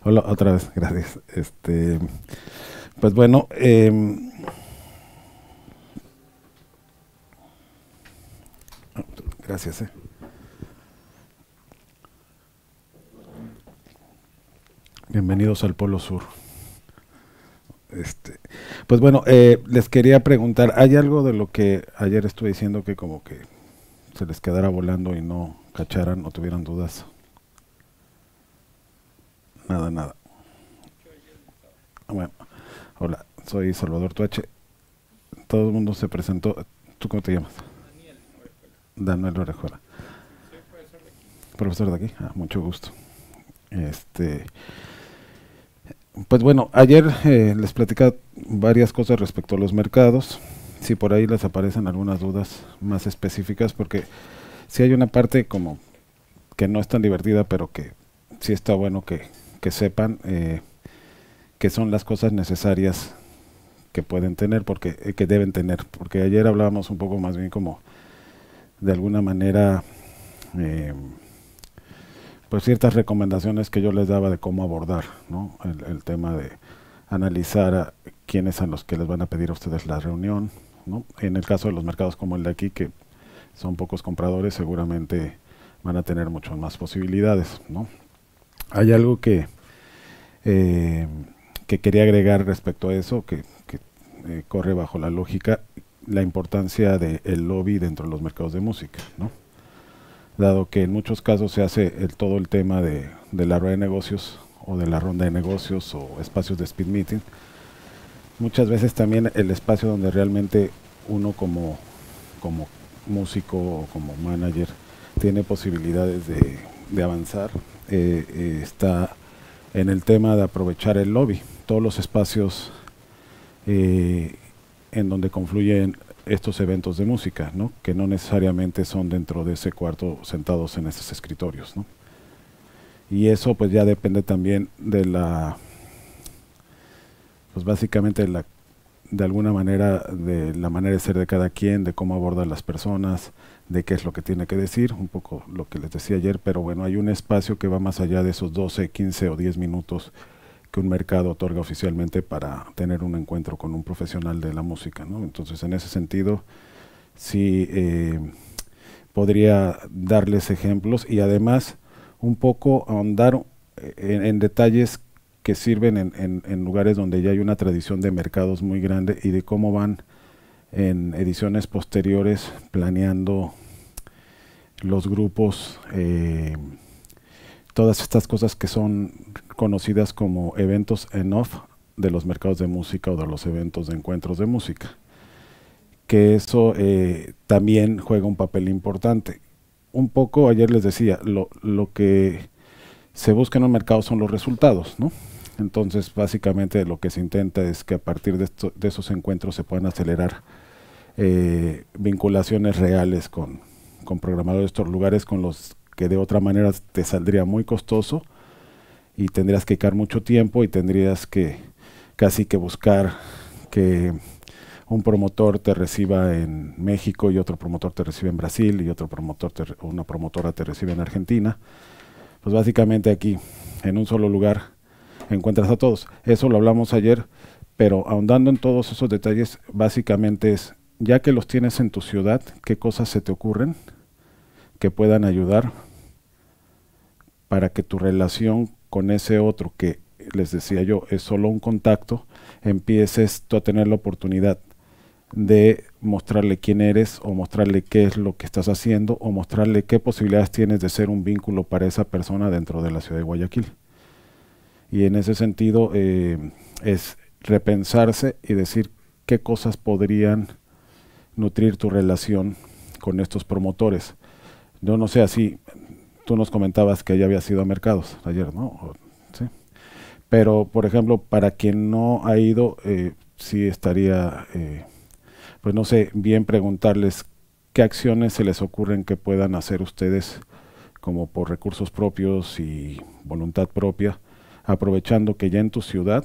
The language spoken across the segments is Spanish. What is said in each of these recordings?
Hola, otra vez, gracias. Pues bueno, gracias. Bienvenidos al Polo Sur. Este, pues bueno, les quería preguntar, ¿hay algo de lo que ayer estuve diciendo que como que se les quedara volando y no cacharan o tuvieran dudas? Nada, nada. Bueno, hola, soy Salvador Tuache. Todo el mundo se presentó. ¿Tú cómo te llamas? Daniel Orejuela. Profesor de aquí. Ah, mucho gusto. Este, Pues bueno, ayer les platicaba varias cosas respecto a los mercados. Si por ahí les aparecen algunas dudas más específicas, porque si hay una parte como que no es tan divertida, pero que sí está bueno que sepan que son las cosas necesarias que pueden tener, porque que deben tener. Porque ayer hablábamos un poco más bien como de alguna manera, eh, pues ciertas recomendaciones que yo les daba de cómo abordar, ¿no? El tema de analizar a quiénes son los que les van a pedir a ustedes la reunión, ¿no? En el caso de los mercados como el de aquí, que son pocos compradores, seguramente van a tener muchas más posibilidades, ¿no? Hay algo eh, que quería agregar respecto a eso, que corre bajo la lógica, la importancia del lobby dentro de los mercados de música, ¿no? Dado que en muchos casos se hace todo el tema de la rueda de negocios o de la ronda de negocios o espacios de speed meeting, muchas veces también el espacio donde realmente uno como músico o como manager tiene posibilidades de avanzar, está en el tema de aprovechar el lobby, todos los espacios eh, en donde confluyen estos eventos de música, ¿no? Que no necesariamente son dentro de ese cuarto sentados en esos escritorios, ¿no? Y eso pues ya depende también pues básicamente de alguna manera de la manera de ser de cada quien, de cómo aborda las personas, de qué es lo que tiene que decir, un poco lo que les decía ayer, pero bueno, hay un espacio que va más allá de esos 12, 15 o 10 minutos que un mercado otorga oficialmente para tener un encuentro con un profesional de la música, ¿no? Entonces, en ese sentido, sí podría darles ejemplos y además un poco ahondar en detalles que sirven en lugares donde ya hay una tradición de mercados muy grande y de cómo van en ediciones posteriores planeando los grupos, todas estas cosas que son conocidas como eventos en-off de los mercados de música o de los eventos de encuentros de música, que eso también juega un papel importante. Un poco, ayer les decía, lo que se busca en un mercado son los resultados, ¿no? Entonces, básicamente lo que se intenta es que a partir de esos encuentros se puedan acelerar vinculaciones reales con programadores de estos lugares con los que de otra manera te saldría muy costoso y tendrías que dedicar mucho tiempo y tendrías que casi que buscar que un promotor te reciba en México y otro promotor te recibe en Brasil y otro promotor una promotora te recibe en Argentina. Pues básicamente aquí, en un solo lugar, encuentras a todos. Eso lo hablamos ayer, pero ahondando en todos esos detalles, básicamente es, ya que los tienes en tu ciudad, ¿qué cosas se te ocurren que puedan ayudar para que tu relación con ese otro que les decía yo es solo un contacto, empieces tú a tener la oportunidad de mostrarle quién eres o mostrarle qué es lo que estás haciendo o mostrarle qué posibilidades tienes de ser un vínculo para esa persona dentro de la ciudad de Guayaquil. Y en ese sentido es repensarse y decir qué cosas podrían nutrir tu relación con estos promotores. Yo no sé, así tú nos comentabas que ya habías ido a mercados ayer, ¿no? ¿Sí? Pero, por ejemplo, para quien no ha ido, sí estaría, pues no sé, bien preguntarles qué acciones se les ocurren que puedan hacer ustedes como por recursos propios y voluntad propia, aprovechando que ya en tu ciudad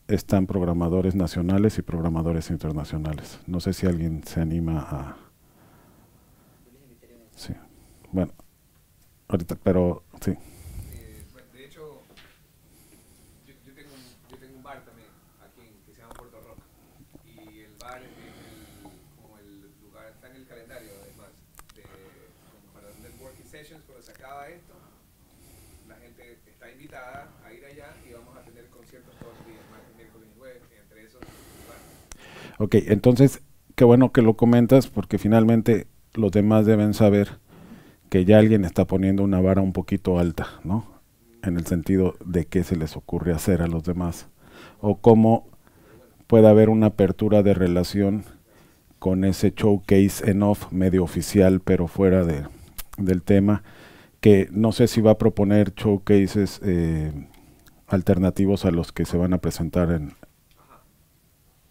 están programadores nacionales y programadores internacionales. No sé si alguien se anima a... Sí, bueno, ahorita, pero sí. un bar también, aquí que se llama Puerto Rock. Y el bar es como el lugar, está en el calendario además, para networking sessions, cuando se acaba esto, la gente está invitada a ir allá y vamos a tener conciertos todos los días, martes, miércoles y jueves, entre esos lugares. Ok, entonces, qué bueno que lo comentas porque finalmente los demás deben saber que ya alguien está poniendo una vara un poquito alta, ¿no? En el sentido de qué se les ocurre hacer a los demás o cómo puede haber una apertura de relación con ese showcase en off medio oficial pero fuera del tema, que no sé si va a proponer showcases alternativos a los que se van a presentar en...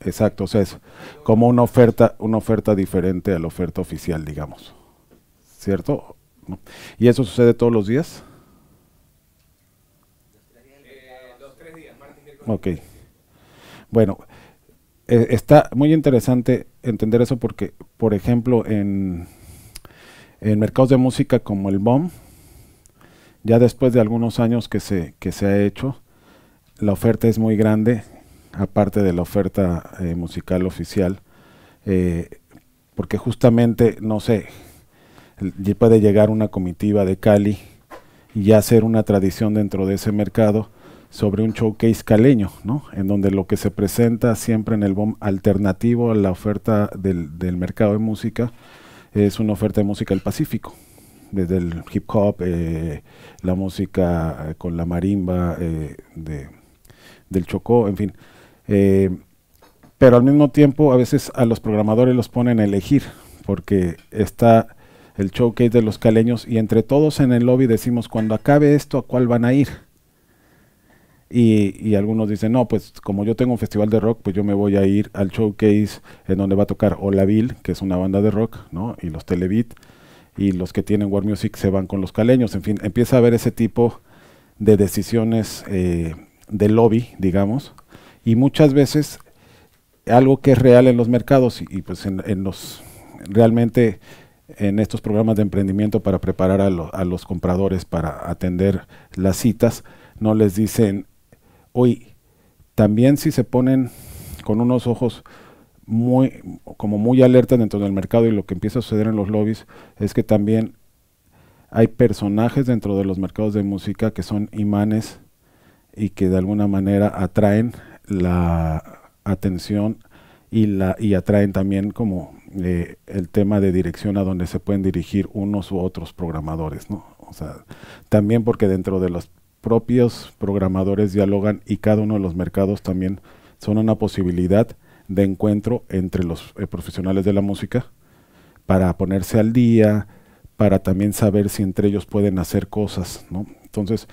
Exacto, o sea, es como una oferta diferente a la oferta oficial, digamos, ¿cierto? ¿No? ¿Y eso sucede todos los días? Los 3 días, martes, miércoles y Ok, jueves. bueno, está muy interesante entender eso porque, por ejemplo, en mercados de música como el BOM, ya después de algunos años que se ha hecho, la oferta es muy grande, aparte de la oferta musical oficial, eh, porque justamente, no sé, puede llegar una comitiva de Cali y ya hacer una tradición dentro de ese mercado sobre un showcase caleño, ¿no? En donde lo que se presenta siempre en el BOM alternativo a la oferta del mercado de música es una oferta de música del Pacífico, desde el hip hop, la música con la marimba del Chocó, en fin. Eh, pero al mismo tiempo a veces a los programadores los ponen a elegir, porque está el showcase de los caleños y entre todos en el lobby decimos, cuando acabe esto, ¿a cuál van a ir? Y algunos dicen, no, pues como yo tengo un festival de rock, pues yo me voy a ir al showcase en donde va a tocar Olaville, que es una banda de rock, ¿no? Y los Telebeat, y los que tienen War Music se van con los caleños. En fin, empieza a haber ese tipo de decisiones de lobby, digamos, y muchas veces algo que es real en los mercados y pues en los realmente en estos programas de emprendimiento para preparar a los compradores para atender las citas, no les dicen, hoy también si se ponen con unos ojos como muy alertas dentro del mercado y lo que empieza a suceder en los lobbies es que también hay personajes dentro de los mercados de música que son imanes y que de alguna manera atraen la atención y atraen también como el tema de dirección a donde se pueden dirigir unos u otros programadores, ¿no? O sea, también porque dentro de los propios programadores dialogan y cada uno de los mercados también son una posibilidad de encuentro entre los profesionales de la música para ponerse al día, para también saber si entre ellos pueden hacer cosas, ¿no? Entonces,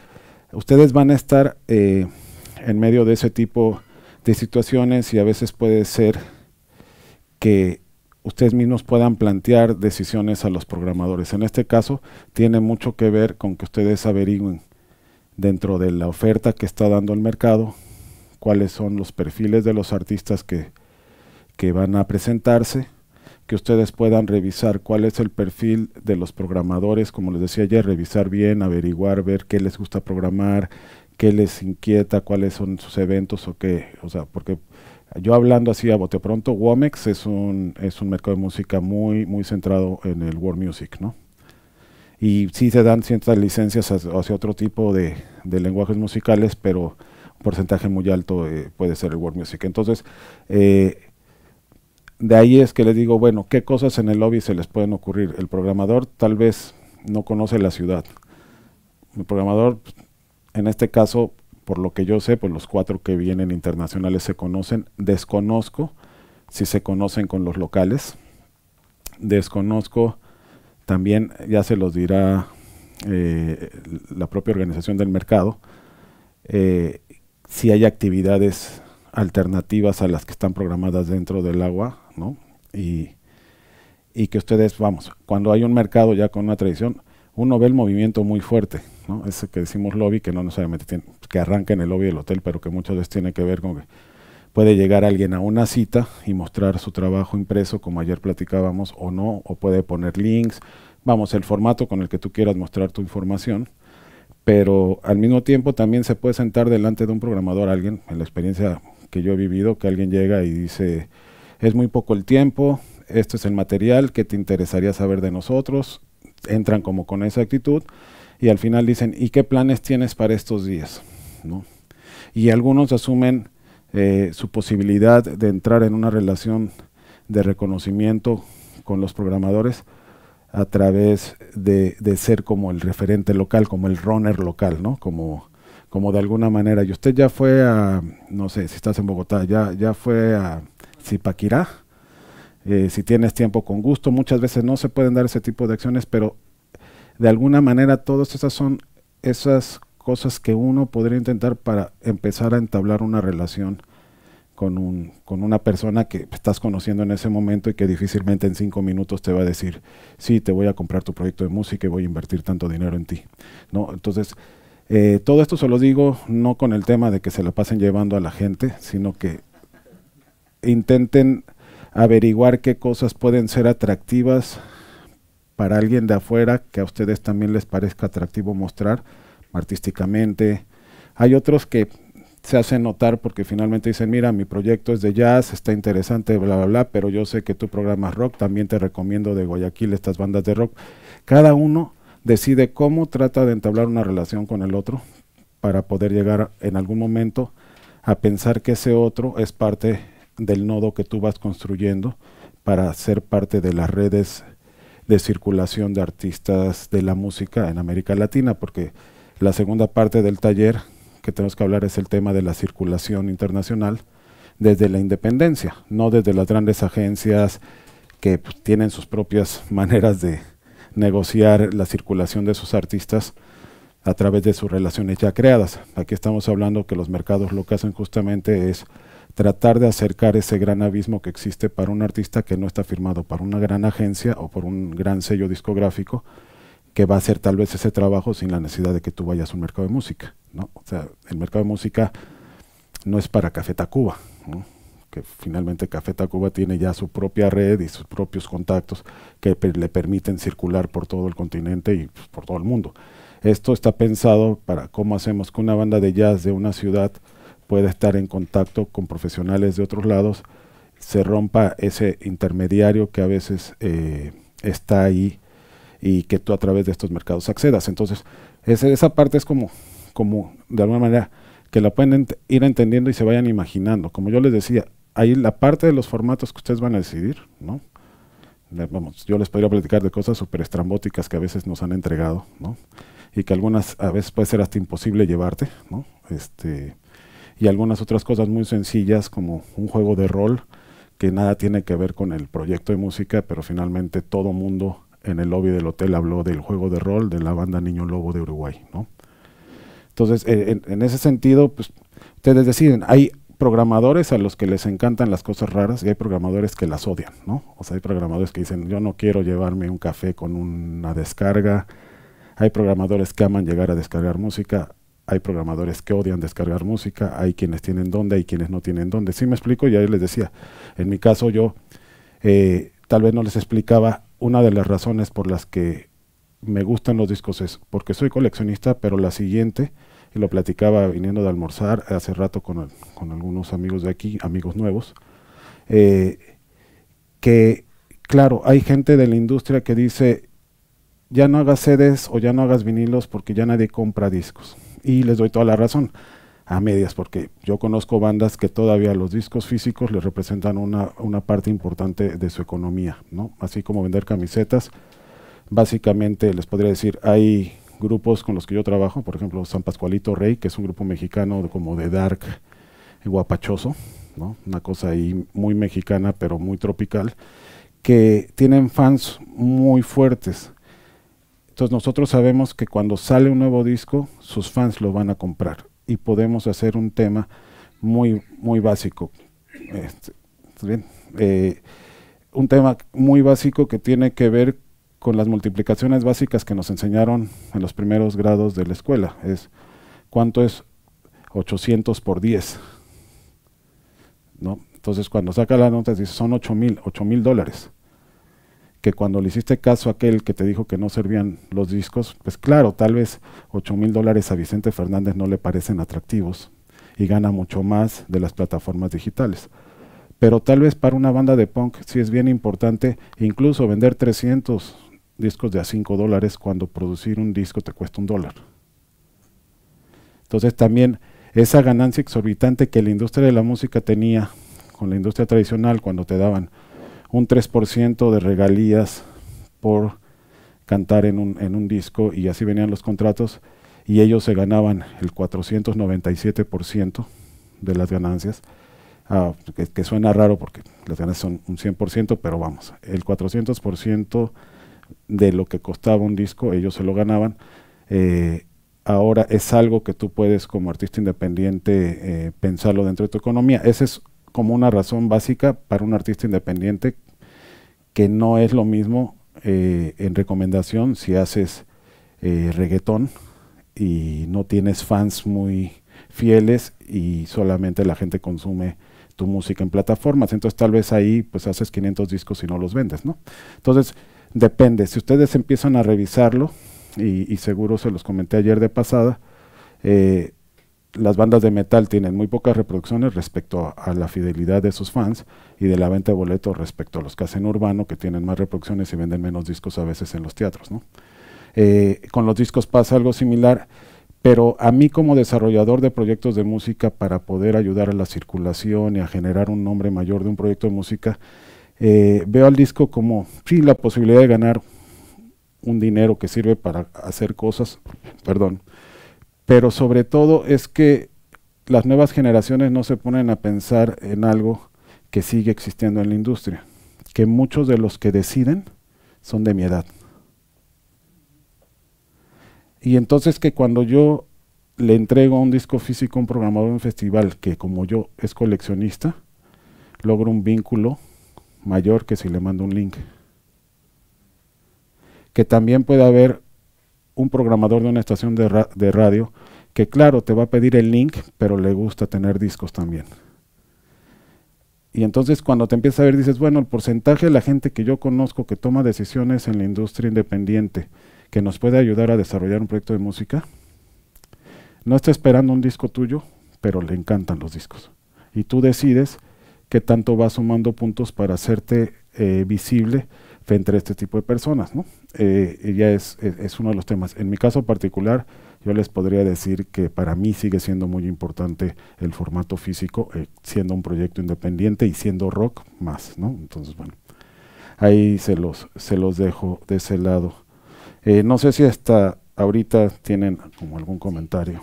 ustedes van a estar en medio de ese tipo de situaciones y a veces puede ser que ustedes mismos puedan plantear decisiones a los programadores. En este caso, tiene mucho que ver con que ustedes averigüen dentro de la oferta que está dando el mercado, cuáles son los perfiles de los artistas que van a presentarse, que ustedes puedan revisar cuál es el perfil de los programadores, como les decía ayer, revisar bien, averiguar, ver qué les gusta programar, qué les inquieta, cuáles son sus eventos o qué, o sea, porque yo hablando así a bote pronto, Womex es un mercado de música muy centrado en el world music, ¿no? Y sí se dan ciertas licencias hacia otro tipo de lenguajes musicales, pero un porcentaje muy alto puede ser el world music. Entonces, de ahí es que les digo, bueno, ¿qué cosas en el lobby se les pueden ocurrir? El programador tal vez no conoce la ciudad. El programador, en este caso, por lo que yo sé, pues los 4 que vienen internacionales se conocen. Desconozco si se conocen con los locales. Desconozco también, ya se los dirá la propia organización del mercado, si hay actividades alternativas a las que están programadas dentro del agua, ¿no? Y que ustedes, vamos, cuando hay un mercado ya con una tradición, uno ve el movimiento muy fuerte, ¿no? Ese que decimos lobby, que no necesariamente tiene, que arranca en el lobby del hotel, pero que muchas veces tiene que ver con que puede llegar alguien a una cita y mostrar su trabajo impreso, como ayer platicábamos, o no, o puede poner links, vamos, el formato con el que tú quieras mostrar tu información, pero al mismo tiempo también se puede sentar delante de un programador alguien, en la experiencia que yo he vivido, que alguien llega y dice, es muy poco el tiempo, esto es el material, ¿qué te interesaría saber de nosotros? Entran como con esa actitud y al final dicen, ¿y qué planes tienes para estos días? ¿No? Y algunos asumen su posibilidad de entrar en una relación de reconocimiento con los programadores a través de ser como el referente local, como el runner local, ¿no? Como de alguna manera. Y usted ya fue a, no sé, si estás en Bogotá, ya fue a Zipaquirá. Si tienes tiempo, con gusto. Muchas veces no se pueden dar ese tipo de acciones, pero de alguna manera todas esas son esas cosas que uno podría intentar para empezar a entablar una relación con una persona que estás conociendo en ese momento y que difícilmente en 5 minutos te va a decir, sí, te voy a comprar tu proyecto de música y voy a invertir tanto dinero en ti, ¿no? Entonces, todo esto se lo digo no con el tema de que se la pasen llevando a la gente, sino que intenten averiguar qué cosas pueden ser atractivas para alguien de afuera, que a ustedes también les parezca atractivo mostrar artísticamente. Hay otros que se hacen notar porque finalmente dicen, mira, mi proyecto es de jazz, está interesante, bla, bla, bla, pero yo sé que tú programas rock, también te recomiendo de Guayaquil estas bandas de rock. Cada uno decide cómo trata de entablar una relación con el otro para poder llegar en algún momento a pensar que ese otro es parte del nodo que tú vas construyendo para ser parte de las redes de circulación de artistas de la música en América Latina, porque la segunda parte del taller que tenemos que hablar es el tema de la circulación internacional desde la independencia, no desde las grandes agencias que pues, tienen sus propias maneras de negociar la circulación de sus artistas a través de sus relaciones ya creadas. Aquí estamos hablando que los mercados lo que hacen justamente es tratar de acercar ese gran abismo que existe para un artista que no está firmado por una gran agencia o por un gran sello discográfico que va a hacer tal vez ese trabajo sin la necesidad de que tú vayas a un mercado de música, ¿no? O sea, el mercado de música no es para Café Tacuba, ¿no? Que finalmente Café Tacuba tiene ya su propia red y sus propios contactos que le permiten circular por todo el continente y pues, por todo el mundo. Esto está pensado para cómo hacemos que una banda de jazz de una ciudad pueda estar en contacto con profesionales de otros lados, se rompa ese intermediario que a veces está ahí y que tú a través de estos mercados accedas. Entonces, esa parte es como de alguna manera que la pueden ir entendiendo y se vayan imaginando. Como yo les decía, ahí la parte de los formatos que ustedes van a decidir, ¿no? Vamos, yo les podría platicar de cosas súper estrambóticas que a veces nos han entregado, ¿no? Y que algunas a veces puede ser hasta imposible llevarte, ¿no? Y algunas otras cosas muy sencillas como un juego de rol que nada tiene que ver con el proyecto de música, pero finalmente todo mundo en el lobby del hotel habló del juego de rol de la banda Niño Lobo de Uruguay, ¿no? Entonces, en ese sentido, pues, ustedes deciden. Hay programadores a los que les encantan las cosas raras y hay programadores que las odian, ¿no? O sea, hay programadores que dicen, yo no quiero llevarme un café con una descarga. Hay programadores que aman llegar a descargar música. Hay programadores que odian descargar música. Hay quienes tienen dónde, hay quienes no tienen dónde. Sí me explico, y ahí les decía, en mi caso yo tal vez no les explicaba una de las razones por las que me gustan los discos es porque soy coleccionista, pero la siguiente, y lo platicaba viniendo de almorzar hace rato con algunos amigos de aquí, amigos nuevos, que claro, hay gente de la industria que dice, ya no hagas CDs o ya no hagas vinilos porque ya nadie compra discos. Y les doy toda la razón, a medias, porque yo conozco bandas que todavía los discos físicos les representan una parte importante de su economía, ¿no? Así como vender camisetas. Básicamente les podría decir, hay grupos con los que yo trabajo, por ejemplo San Pascualito Rey, que es un grupo mexicano como de dark guapachoso, ¿no? Una cosa ahí muy mexicana pero muy tropical, que tienen fans muy fuertes. Entonces nosotros sabemos que cuando sale un nuevo disco, sus fans lo van a comprar y podemos hacer un tema muy, muy básico. ¿Bien? Un tema muy básico que tiene que ver con las multiplicaciones básicas que nos enseñaron en los primeros grados de la escuela. Es ¿cuánto es 800 por 10? ¿No? Entonces cuando saca la nota dice son $8,000 $8,000. que cuando le hiciste caso a aquel que te dijo que no servían los discos, pues claro, tal vez $8,000 a Vicente Fernández no le parecen atractivos y gana mucho más de las plataformas digitales. Pero tal vez para una banda de punk sí es bien importante incluso vender 300 discos de a $5 cuando producir un disco te cuesta $1. Entonces también esa ganancia exorbitante que la industria de la música tenía con la industria tradicional cuando te daban un 3% de regalías por cantar en un disco y así venían los contratos y ellos se ganaban el 497% de las ganancias, que suena raro porque las ganancias son un 100%, pero vamos, el 400% de lo que costaba un disco ellos se lo ganaban. Ahora es algo que tú puedes como artista independiente pensarlo dentro de tu economía. Esa es como una razón básica para un artista independiente, que no es lo mismo en recomendación si haces reggaetón y no tienes fans muy fieles y solamente la gente consume tu música en plataformas. Entonces tal vez ahí pues haces 500 discos y no los vendes, ¿no? Entonces depende, si ustedes empiezan a revisarlo, y seguro se los comenté ayer de pasada, las bandas de metal tienen muy pocas reproducciones respecto a la fidelidad de sus fans y de la venta de boletos respecto a los que hacen urbano, que tienen más reproducciones y venden menos discos a veces en los teatros, ¿no? Con los discos pasa algo similar, pero a mí como desarrollador de proyectos de música, para poder ayudar a la circulación y a generar un nombre mayor de un proyecto de música, veo al disco como, sí, la posibilidad de ganar un dinero que sirve para hacer cosas, pero sobre todo es que las nuevas generaciones no se ponen a pensar en algo que sigue existiendo en la industria, que muchos de los que deciden son de mi edad. Y entonces que cuando yo le entrego un disco físico a un programador de un festival que como yo es coleccionista, logro un vínculo mayor que si le mando un link. Que también puede haber un programador de una estación de radio que claro, te va a pedir el link, pero le gusta tener discos también. Y entonces cuando te empiezas a ver dices, bueno, el porcentaje de la gente que yo conozco que toma decisiones en la industria independiente, que nos puede ayudar a desarrollar un proyecto de música, no está esperando un disco tuyo, pero le encantan los discos. Y tú decides qué tanto vas sumando puntos para hacerte visible frente a este tipo de personas, ¿no? Ya es uno de los temas. En mi caso particular, yo les podría decir que para mí sigue siendo muy importante el formato físico, siendo un proyecto independiente y siendo rock más, ¿no? Entonces, bueno, ahí se los dejo de ese lado. No sé si hasta ahorita tienen como algún comentario.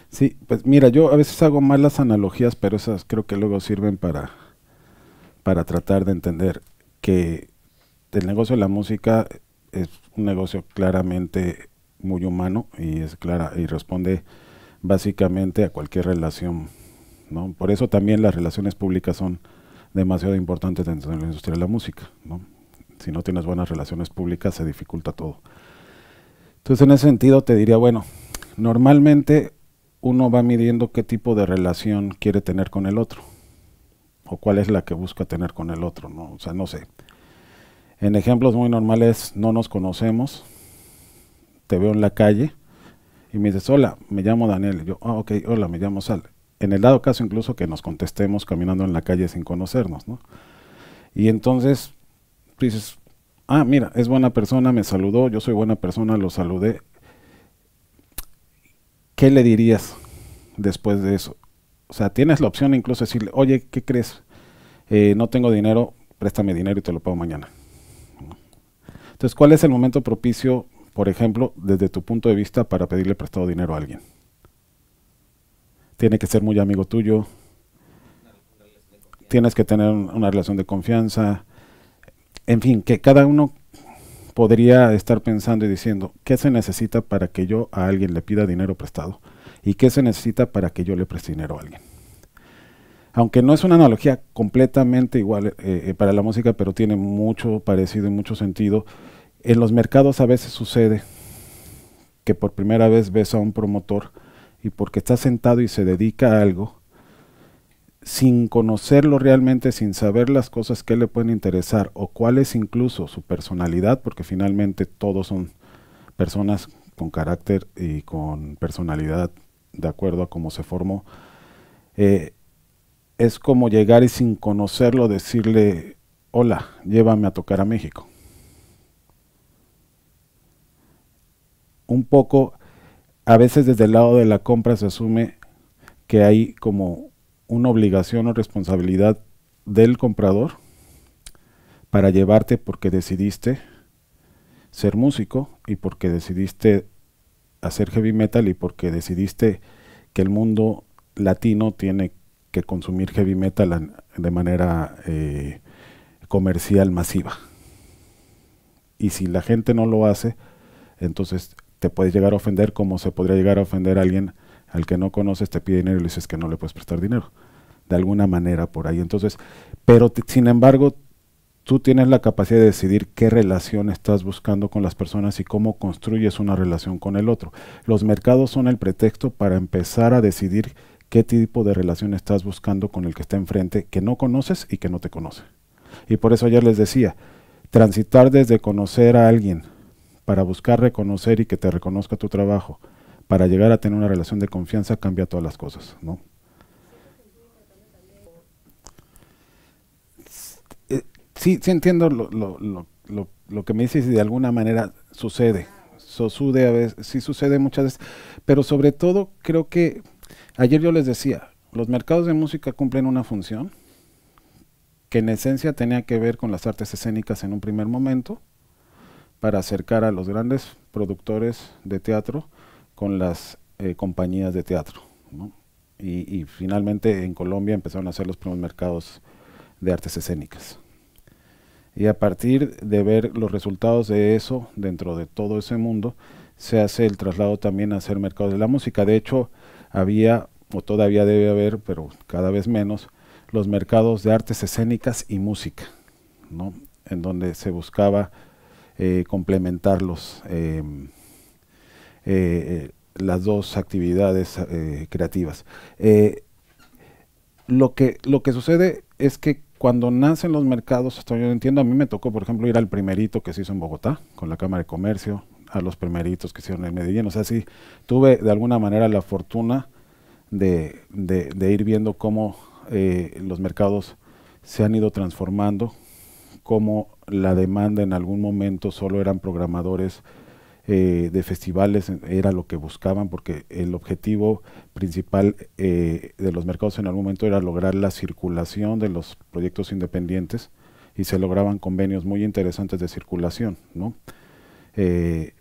Sí, pues mira, yo a veces hago malas analogías, pero esas creo que luego sirven para tratar de entender que el negocio de la música es un negocio claramente muy humano y es clara y responde básicamente a cualquier relación, ¿no? Por eso también las relaciones públicas son demasiado importantes dentro de la industria de la música, ¿no? Si no tienes buenas relaciones públicas se dificulta todo. Entonces en ese sentido te diría, bueno, normalmente uno va midiendo qué tipo de relación quiere tener con el otro o cuál es la que busca tener con el otro, ¿no? O sea, no sé. En ejemplos muy normales, no nos conocemos, te veo en la calle y me dices, hola, me llamo Daniel. Y yo, ok, hola, me llamo Sal. En el dado caso incluso que nos contestemos caminando en la calle sin conocernos, ¿no? Y entonces dices, mira, es buena persona, me saludó, yo soy buena persona, lo saludé. ¿Qué le dirías después de eso? O sea, tienes la opción incluso de decirle, oye, ¿qué crees? No tengo dinero, préstame dinero y te lo pago mañana. Entonces, ¿cuál es el momento propicio, por ejemplo, desde tu punto de vista, para pedirle prestado dinero a alguien? Tiene que ser muy amigo tuyo, tienes que tener una relación de confianza, en fin, que cada uno podría estar pensando y diciendo, ¿qué se necesita para que yo a alguien le pida dinero prestado? ¿Y qué se necesita para que yo le preste dinero a alguien? Aunque no es una analogía completamente igual para la música, pero tiene mucho parecido y mucho sentido. En los mercados a veces sucede que por primera vez ves a un promotor y porque está sentado y se dedica a algo, sin conocerlo realmente, sin saber las cosas que le pueden interesar o cuál es incluso su personalidad, porque finalmente todos son personas con carácter y con personalidad de acuerdo a cómo se formó. Es como llegar y sin conocerlo decirle, hola, llévame a tocar a México. Un poco, a veces desde el lado de la compra se asume que hay como una obligación o responsabilidad del comprador para llevarte porque decidiste ser músico y porque decidiste hacer heavy metal y porque decidiste que el mundo latino tiene que consumir heavy metal de manera comercial masiva. Y si la gente no lo hace, entonces te puedes llegar a ofender, como se podría llegar a ofender a alguien al que no conoces, te pide dinero y le dices que no le puedes prestar dinero, de alguna manera por ahí. Entonces, pero sin embargo, tú tienes la capacidad de decidir qué relación estás buscando con las personas y cómo construyes una relación con el otro. Los mercados son el pretexto para empezar a decidir qué tipo de relación estás buscando con el que está enfrente, que no conoces y que no te conoce. Y por eso ayer les decía, transitar desde conocer a alguien para buscar reconocer y que te reconozca tu trabajo, para llegar a tener una relación de confianza, cambia todas las cosas, ¿no? Sí, sí entiendo lo que me dices y de alguna manera sucede. Sucede a veces, sí sucede muchas veces, pero sobre todo creo que ayer yo les decía, los mercados de música cumplen una función que en esencia tenía que ver con las artes escénicas en un primer momento, para acercar a los grandes productores de teatro con las compañías de teatro, ¿no? Y finalmente en Colombia empezaron a hacer los primeros mercados de artes escénicas. Y a partir de ver los resultados de eso dentro de todo ese mundo, se hace el traslado también a hacer mercados de la música. De hecho, había, o todavía debe haber, pero cada vez menos, los mercados de artes escénicas y música, ¿no? En donde se buscaba complementarlos, las dos actividades creativas. Lo que sucede es que cuando nacen los mercados, hasta yo entiendo, a mí me tocó, por ejemplo, ir al primerito que se hizo en Bogotá, con la Cámara de Comercio, a los primeritos que se hicieron en Medellín. O sea, sí, tuve de alguna manera la fortuna de ir viendo cómo los mercados se han ido transformando, cómo la demanda en algún momento solo eran programadores de festivales, era lo que buscaban, porque el objetivo principal de los mercados en algún momento era lograr la circulación de los proyectos independientes, y se lograban convenios muy interesantes de circulación, ¿no? En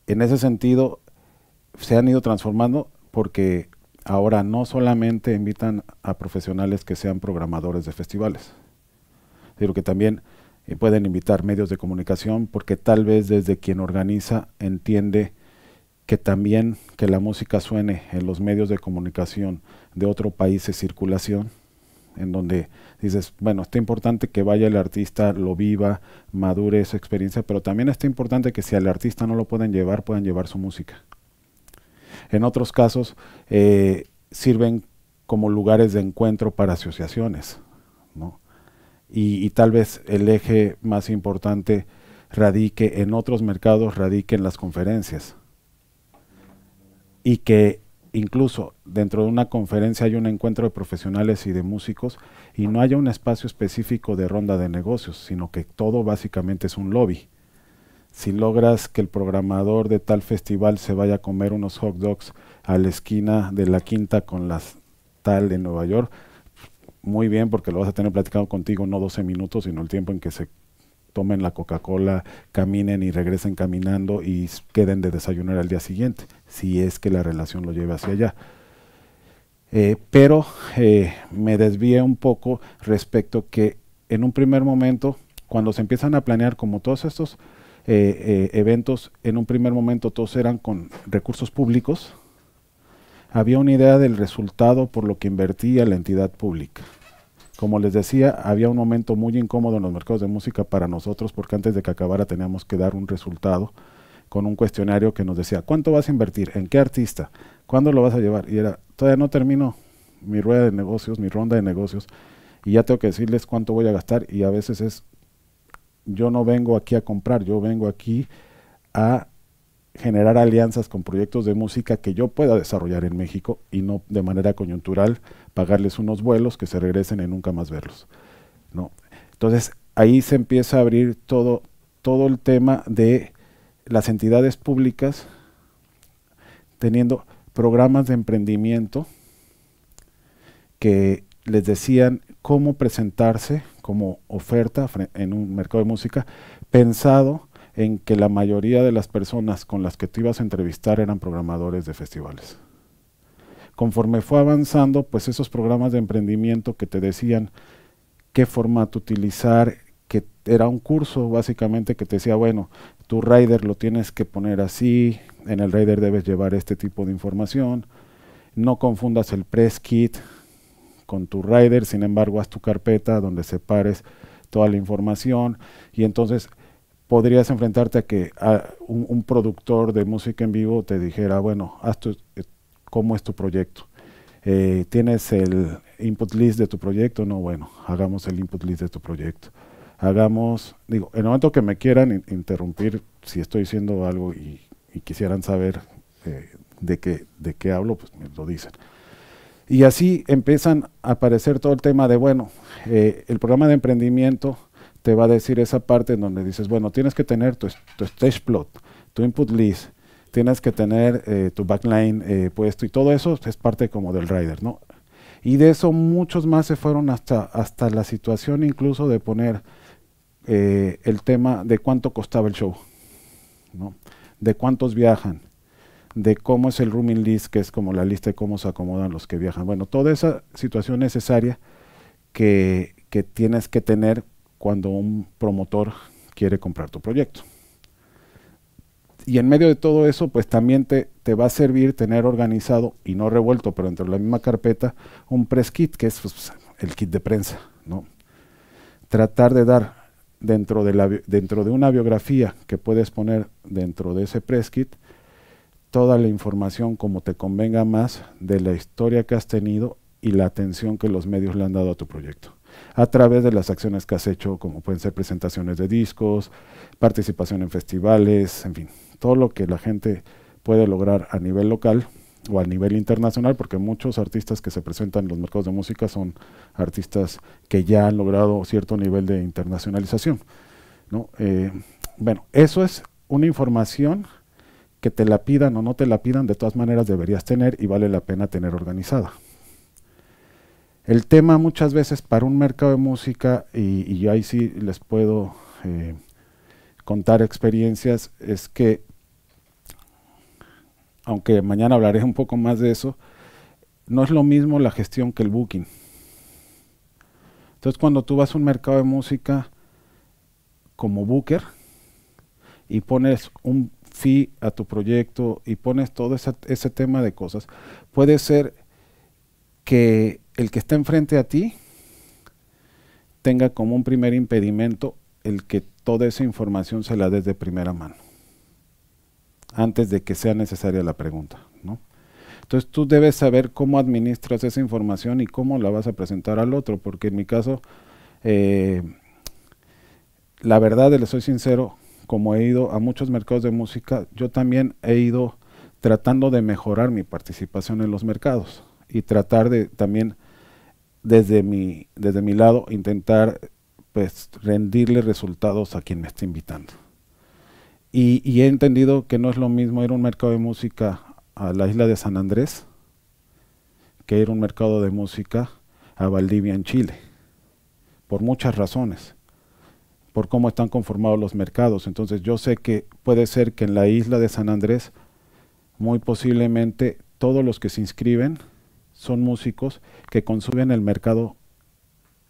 ese sentido se han ido transformando, porque ahora no solamente invitan a profesionales que sean programadores de festivales, sino que también pueden invitar medios de comunicación, porque tal vez desde quien organiza entiende que también que la música suene en los medios de comunicación de otro país de circulación, en donde dices, bueno, está importante que vaya el artista, lo viva, madure esa experiencia, pero también está importante que si al artista no lo pueden llevar su música. En otros casos sirven como lugares de encuentro para asociaciones, ¿no? Y tal vez el eje más importante radique en otros mercados, radique en las conferencias, y que incluso dentro de una conferencia haya un encuentro de profesionales y de músicos, y no haya un espacio específico de ronda de negocios, sino que todo básicamente es un lobby. Si logras que el programador de tal festival se vaya a comer unos hot dogs a la esquina de la Quinta con las tal en Nueva York, muy bien, porque lo vas a tener platicado contigo no 12 minutos, sino el tiempo en que se tomen la Coca-Cola, caminen y regresen caminando y queden de desayunar al día siguiente, si es que la relación lo lleve hacia allá. Pero me desvié un poco respecto que en un primer momento, cuando se empiezan a planear como todos estos eventos, en un primer momento todos eran con recursos públicos, había una idea del resultado por lo que invertía la entidad pública. Como les decía, había un momento muy incómodo en los mercados de música para nosotros, porque antes de que acabara teníamos que dar un resultado con un cuestionario que nos decía, ¿cuánto vas a invertir? ¿En qué artista? ¿Cuándo lo vas a llevar? Y era, todavía no termino, mi rueda de negocios, mi ronda de negocios, y ya tengo que decirles cuánto voy a gastar, y a veces yo no vengo aquí a comprar, yo vengo aquí a generar alianzas con proyectos de música que yo pueda desarrollar en México y no de manera coyuntural pagarles unos vuelos que se regresen y nunca más verlos, ¿no? Entonces ahí se empieza a abrir todo el tema de las entidades públicas teniendo programas de emprendimiento que les decían cómo presentarse como oferta en un mercado de música, pensado en que la mayoría de las personas con las que te ibas a entrevistar eran programadores de festivales. Conforme fue avanzando, pues esos programas de emprendimiento que te decían qué formato utilizar, que era un curso básicamente que te decía, bueno, tu rider lo tienes que poner así, en el rider debes llevar este tipo de información, no confundas el press kit con tu rider, sin embargo haz tu carpeta donde separes toda la información, y entonces podrías enfrentarte a que un productor de música en vivo te dijera, bueno, ¿cómo es tu proyecto? ¿Tienes el input list de tu proyecto? No, bueno, hagamos el input list de tu proyecto. En el momento que me quieran interrumpir, si estoy diciendo algo y quisieran saber de qué hablo, pues me lo dicen. Y así empiezan a aparecer todo el tema de, bueno, el programa de emprendimiento te va a decir esa parte en donde dices, bueno, tienes que tener tu stage plot, tu input list, tienes que tener tu backline puesto, y todo eso es parte como del rider, ¿no? Y de eso muchos más se fueron hasta la situación incluso de poner el tema de cuánto costaba el show, ¿no? De cuántos viajan, de cómo es el rooming list, que es como la lista de cómo se acomodan los que viajan. Bueno, toda esa situación necesaria que tienes que tener cuando un promotor quiere comprar tu proyecto. Y en medio de todo eso, pues también te va a servir tener organizado, y no revuelto, pero dentro de la misma carpeta, un press kit, que es pues, el kit de prensa, ¿no? Tratar de dar dentro de una biografía que puedes poner dentro de ese press kit, toda la información como te convenga más de la historia que has tenido y la atención que los medios le han dado a tu proyecto, a través de las acciones que has hecho, como pueden ser presentaciones de discos, participación en festivales, en fin, todo lo que la gente puede lograr a nivel local o a nivel internacional, porque muchos artistas que se presentan en los mercados de música son artistas que ya han logrado cierto nivel de internacionalización, ¿no? Bueno, eso es una información que te la pidan o no te la pidan, de todas maneras deberías tener y vale la pena tener organizada. El tema muchas veces para un mercado de música, y yo ahí sí les puedo contar experiencias, es que, aunque mañana hablaré un poco más de eso, no es lo mismo la gestión que el booking. Entonces cuando tú vas a un mercado de música como booker y pones un fee a tu proyecto y pones todo ese tema de cosas, puede ser que el que está enfrente a ti tenga como un primer impedimento el que toda esa información se la des de primera mano, antes de que sea necesaria la pregunta, ¿no? Entonces tú debes saber cómo administras esa información y cómo la vas a presentar al otro, porque en mi caso, la verdad, les soy sincero, como he ido a muchos mercados de música, yo también he ido tratando de mejorar mi participación en los mercados y tratar de también desde mi lado intentar pues rendirle resultados a quien me está invitando. Y he entendido que no es lo mismo ir a un mercado de música a la isla de San Andrés que ir a un mercado de música a Valdivia en Chile, por muchas razones, por cómo están conformados los mercados. Entonces yo sé que puede ser que en la isla de San Andrés muy posiblemente todos los que se inscriben son músicos que consumen el mercado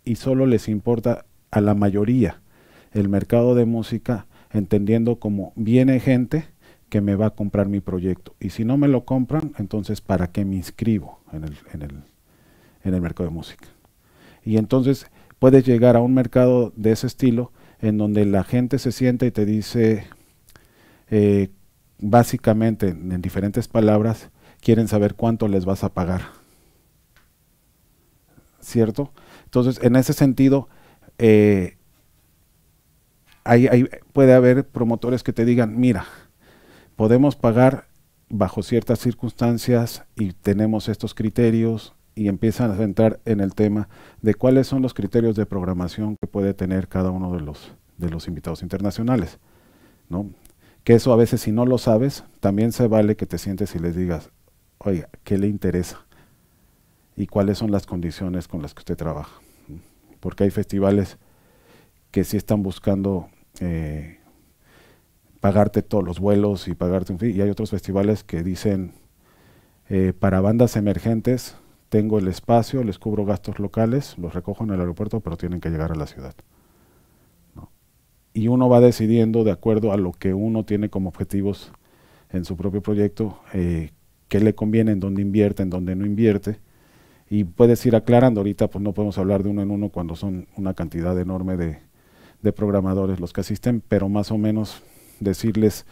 y solo les importa a la mayoría el mercado de música, entendiendo como viene gente que me va a comprar mi proyecto, y si no me lo compran, entonces ¿para qué me inscribo en el mercado de música? Y entonces puedes llegar a un mercado de ese estilo en donde la gente se sienta y te dice, básicamente en diferentes palabras, quieren saber cuánto les vas a pagar. ¿cierto? Entonces, en ese sentido, puede haber promotores que te digan, mira, podemos pagar bajo ciertas circunstancias y tenemos estos criterios, y empiezan a entrar en el tema de cuáles son los criterios de programación que puede tener cada uno de los invitados internacionales, ¿no? Que eso a veces, si no lo sabes, también se vale que te sientes y les digas, oiga, ¿qué le interesa? Y cuáles son las condiciones con las que usted trabaja. Porque hay festivales que sí están buscando pagarte todos los vuelos y pagarte un fee, y hay otros festivales que dicen, para bandas emergentes, tengo el espacio, les cubro gastos locales, los recojo en el aeropuerto, pero tienen que llegar a la ciudad, ¿no? Y uno va decidiendo de acuerdo a lo que uno tiene como objetivos en su propio proyecto, qué le conviene, en dónde invierte, en dónde no invierte, y puedes ir aclarando. Ahorita pues no podemos hablar de uno en uno cuando son una cantidad enorme de programadores los que asisten, pero más o menos decirles,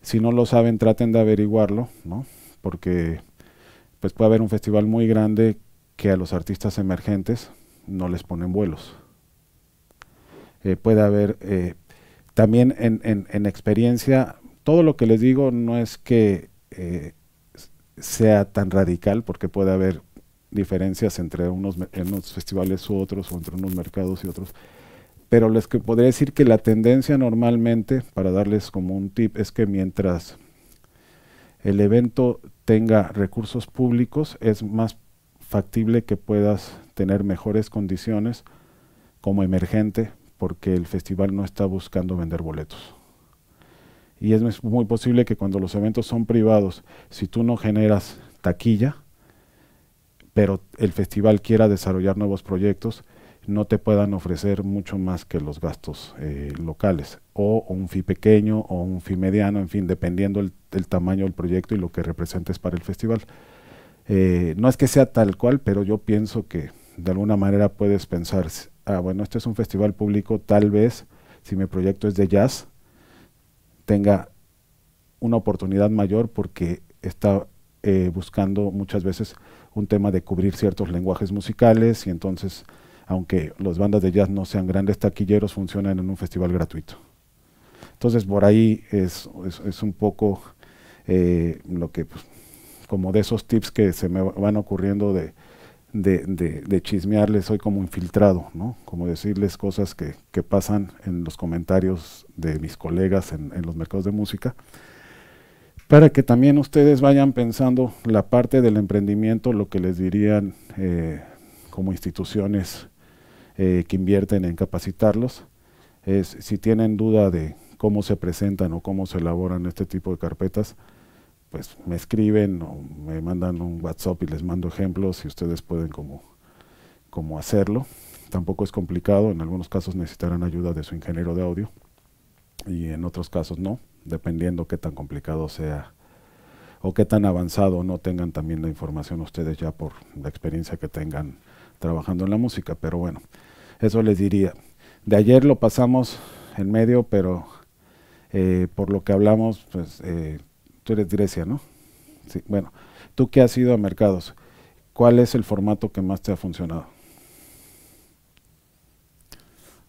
si no lo saben, traten de averiguarlo, ¿no? Porque pues puede haber un festival muy grande que a los artistas emergentes no les ponen vuelos. Puede haber, también en experiencia, todo lo que les digo no es que sea tan radical, porque puede haber diferencias entre unos festivales u otros, o entre unos mercados y otros, pero les que podría decir que la tendencia normalmente, para darles como un tip, es que mientras el evento tenga recursos públicos, es más factible que puedas tener mejores condiciones como emergente, porque el festival no está buscando vender boletos. Y es muy posible que cuando los eventos son privados, si tú no generas taquilla, pero el festival quiera desarrollar nuevos proyectos, no te puedan ofrecer mucho más que los gastos locales, o un fee pequeño o un fee mediano, en fin, dependiendo el tamaño del proyecto y lo que representes para el festival. No es que sea tal cual, pero yo pienso que de alguna manera puedes pensar, bueno, este es un festival público, tal vez si mi proyecto es de jazz, tenga una oportunidad mayor, porque está buscando muchas veces un tema de cubrir ciertos lenguajes musicales, y entonces, aunque las bandas de jazz no sean grandes taquilleros, funcionan en un festival gratuito. Entonces, por ahí es un poco lo que, pues, como de esos tips que se me van ocurriendo de chismearles, soy como infiltrado, ¿no? Como decirles cosas que pasan en los comentarios de mis colegas en los mercados de música, para que también ustedes vayan pensando la parte del emprendimiento, lo que les dirían como instituciones que invierten en capacitarlos, es si tienen duda de cómo se presentan o cómo se elaboran este tipo de carpetas, pues me escriben o me mandan un WhatsApp y les mando ejemplos, y ustedes pueden como hacerlo. Tampoco es complicado, en algunos casos necesitarán ayuda de su ingeniero de audio y en otros casos no, dependiendo qué tan complicado sea o qué tan avanzado no tengan también la información ustedes ya por la experiencia que tengan trabajando en la música. Pero bueno, eso les diría. De ayer lo pasamos en medio, pero por lo que hablamos, pues tú eres Grecia, ¿no? Sí, bueno, tú que has ido a mercados, ¿cuál es el formato que más te ha funcionado?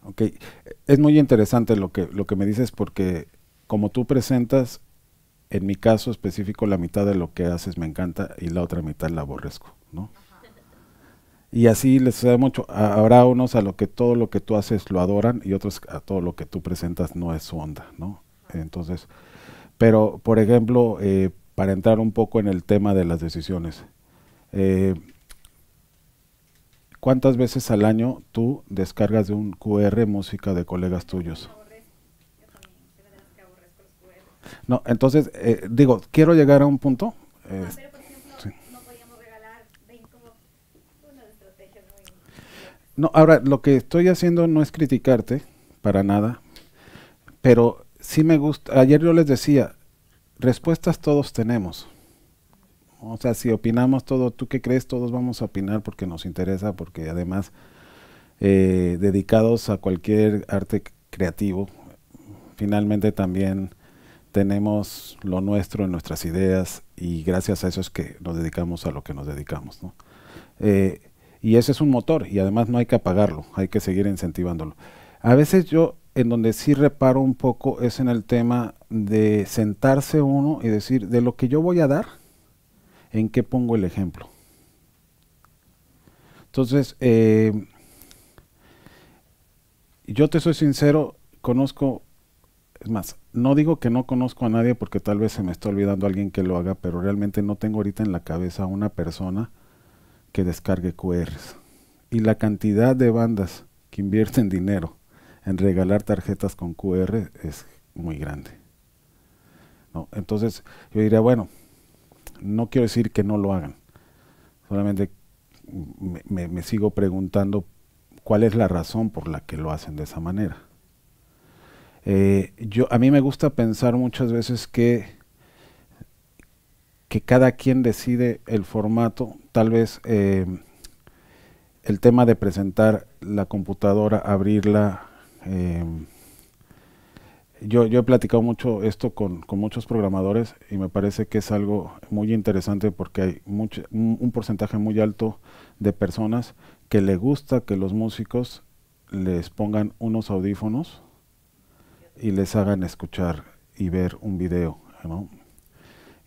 Ok, es muy interesante lo que me dices, porque como tú presentas, en mi caso específico, la mitad de lo que haces me encanta y la otra mitad la aborrezco, ¿no? Y así les sucede mucho. Habrá unos a lo que todo lo que tú haces lo adoran, y otros a todo lo que tú presentas no es su onda, ¿no? Entonces, pero por ejemplo, para entrar un poco en el tema de las decisiones, ¿cuántas veces al año tú descargas de un QR música de colegas tuyos? No, entonces, digo, quiero llegar a un punto. Pero por ejemplo, sí, no podíamos regalar, ven como una estrategia muy... No, ahora, lo que estoy haciendo no es criticarte, para nada, pero sí me gusta. Ayer yo les decía, respuestas todos tenemos. O sea, si opinamos todo, ¿tú qué crees? Todos vamos a opinar porque nos interesa, porque además, dedicados a cualquier arte creativo, finalmente también tenemos lo nuestro en nuestras ideas, y gracias a eso es que nos dedicamos a lo que nos dedicamos, ¿no? Y ese es un motor, y además no hay que apagarlo, hay que seguir incentivándolo. A veces yo, en donde sí reparo un poco, es en el tema de sentarse uno y decir, de lo que yo voy a dar, ¿en qué pongo el ejemplo? Entonces, yo te soy sincero, conozco, es más, no digo que no conozco a nadie porque tal vez se me está olvidando alguien que lo haga, pero realmente no tengo ahorita en la cabeza una persona que descargue QRs. Y la cantidad de bandas que invierten dinero en regalar tarjetas con QR es muy grande, ¿no? Entonces yo diría, bueno, no quiero decir que no lo hagan, solamente me sigo preguntando cuál es la razón por la que lo hacen de esa manera. A mí me gusta pensar muchas veces que cada quien decide el formato, tal vez el tema de presentar la computadora, abrirla. Yo he platicado mucho esto con muchos programadores y me parece que es algo muy interesante porque hay un porcentaje muy alto de personas que le gusta que los músicos les pongan unos audífonos y les hagan escuchar y ver un video, ¿no?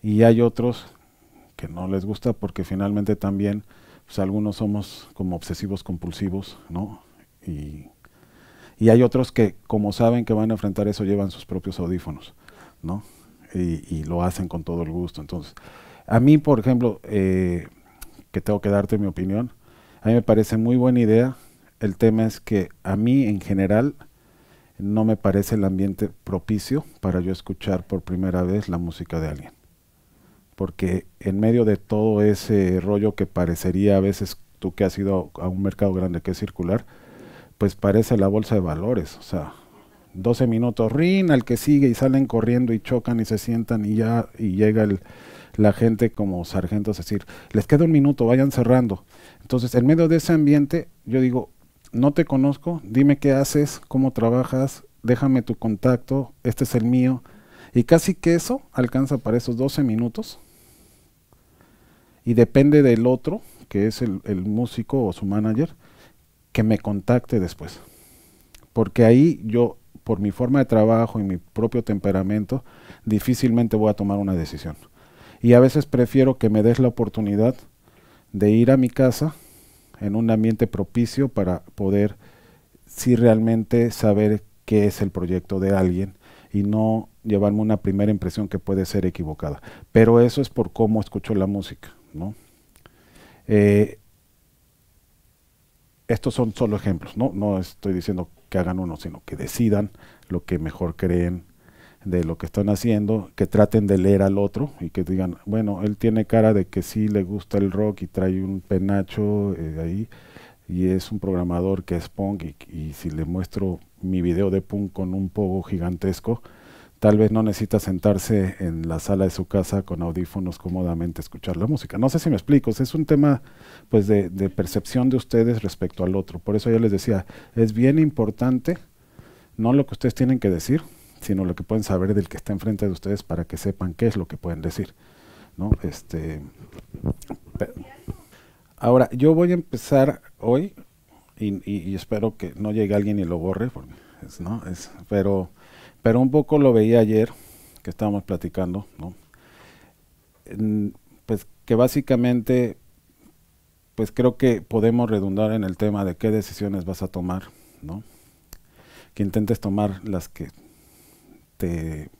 Y hay otros que no les gusta porque finalmente también pues algunos somos como obsesivos compulsivos, ¿no? Y hay otros que, como saben que van a enfrentar eso, llevan sus propios audífonos, ¿no? Y lo hacen con todo el gusto. Entonces, a mí, por ejemplo, que tengo que darte mi opinión, a mí me parece muy buena idea. El tema es que a mí, en general, no me parece el ambiente propicio para yo escuchar por primera vez la música de alguien. Porque en medio de todo ese rollo que parecería a veces, tú que has ido a un mercado grande que es circular, pues parece la bolsa de valores, o sea, 12 minutos, rin, al que sigue y salen corriendo y chocan y se sientan y ya, y llega la gente como sargentos a decir, les queda un minuto, vayan cerrando. Entonces, en medio de ese ambiente, yo digo, no te conozco, dime qué haces, cómo trabajas, déjame tu contacto, este es el mío, y casi que eso alcanza para esos 12 minutos, y depende del otro, que es el músico o su manager, que me contacte después. Porque ahí yo, por mi forma de trabajo y mi propio temperamento, difícilmente voy a tomar una decisión. Y a veces prefiero que me des la oportunidad de ir a mi casa en un ambiente propicio para poder sí realmente saber qué es el proyecto de alguien y no llevarme una primera impresión que puede ser equivocada. Pero eso es por cómo escucho la música, ¿no? Estos son solo ejemplos, ¿no? No estoy diciendo que hagan uno, sino que decidan lo que mejor creen de lo que están haciendo, que traten de leer al otro y que digan, bueno, él tiene cara de que sí le gusta el rock y trae un penacho ahí y es un programador que es punk y si le muestro mi video de punk con un pogo gigantesco, tal vez no necesita sentarse en la sala de su casa con audífonos cómodamente a escuchar la música. No sé si me explico, es un tema pues de percepción de ustedes respecto al otro. Por eso yo les decía, es bien importante, no lo que ustedes tienen que decir, sino lo que pueden saber del que está enfrente de ustedes para que sepan qué es lo que pueden decir, ¿no? Ahora, yo voy a empezar hoy y espero que no llegue alguien y lo borre, porque ¿no? Pero un poco lo veía ayer, que estábamos platicando, ¿no? Pues que básicamente, pues creo que podemos redundar en el tema de qué decisiones vas a tomar, ¿no? Que intentes tomar las que te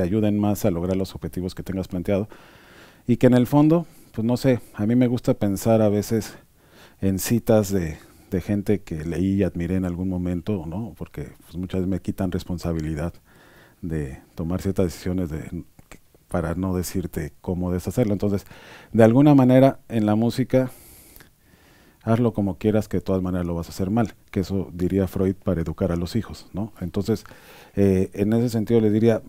ayuden más a lograr los objetivos que tengas planteado y que en el fondo, pues no sé, a mí me gusta pensar a veces en citas de gente que leí y admiré en algún momento, ¿no? Porque pues, muchas veces me quitan responsabilidad de tomar ciertas decisiones para no decirte cómo deshacerlo. Entonces, de alguna manera, en la música, hazlo como quieras, que de todas maneras lo vas a hacer mal, que eso diría Freud para educar a los hijos, ¿no? Entonces, en ese sentido les diría,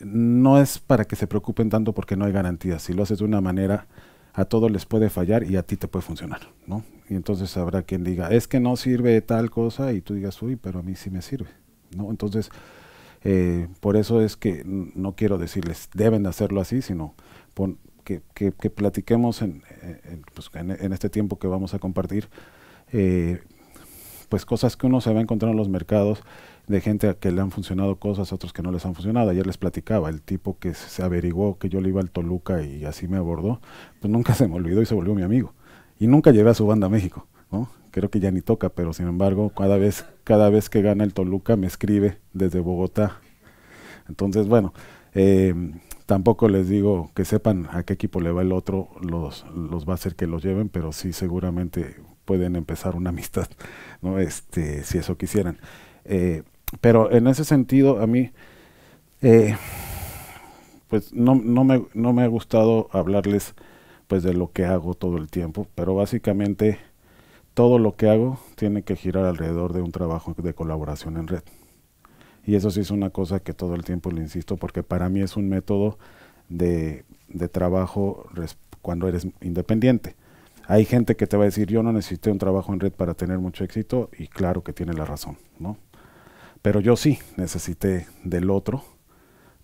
no es para que se preocupen tanto porque no hay garantías. Si lo haces de una manera, a todos les puede fallar y a ti te puede funcionar, ¿no? Y entonces habrá quien diga, es que no sirve tal cosa, y tú digas, uy, pero a mí sí me sirve, ¿no? Entonces, por eso es que no quiero decirles, deben de hacerlo así, sino que platiquemos pues en este tiempo que vamos a compartir, pues cosas que uno se va a encontrar en los mercados, de gente a que le han funcionado cosas, otros que no les han funcionado. Ayer les platicaba, el tipo que se averiguó que yo le iba al Toluca y así me abordó, pues nunca se me olvidó y se volvió mi amigo. Y nunca llevé a su banda a México, ¿no? Creo que ya ni toca, pero sin embargo, cada vez que gana el Toluca me escribe desde Bogotá. Entonces, bueno, tampoco les digo que sepan a qué equipo le va el otro, los va a hacer que los lleven, pero sí seguramente pueden empezar una amistad, ¿no? Si eso quisieran. Pero en ese sentido, a mí, pues no me ha gustado hablarles pues de lo que hago todo el tiempo, pero básicamente todo lo que hago tiene que girar alrededor de un trabajo de colaboración en red. Y eso sí es una cosa que todo el tiempo le insisto, porque para mí es un método de trabajo cuando eres independiente. Hay gente que te va a decir, yo no necesité un trabajo en red para tener mucho éxito, y claro que tiene la razón, ¿no? Pero yo sí necesité del otro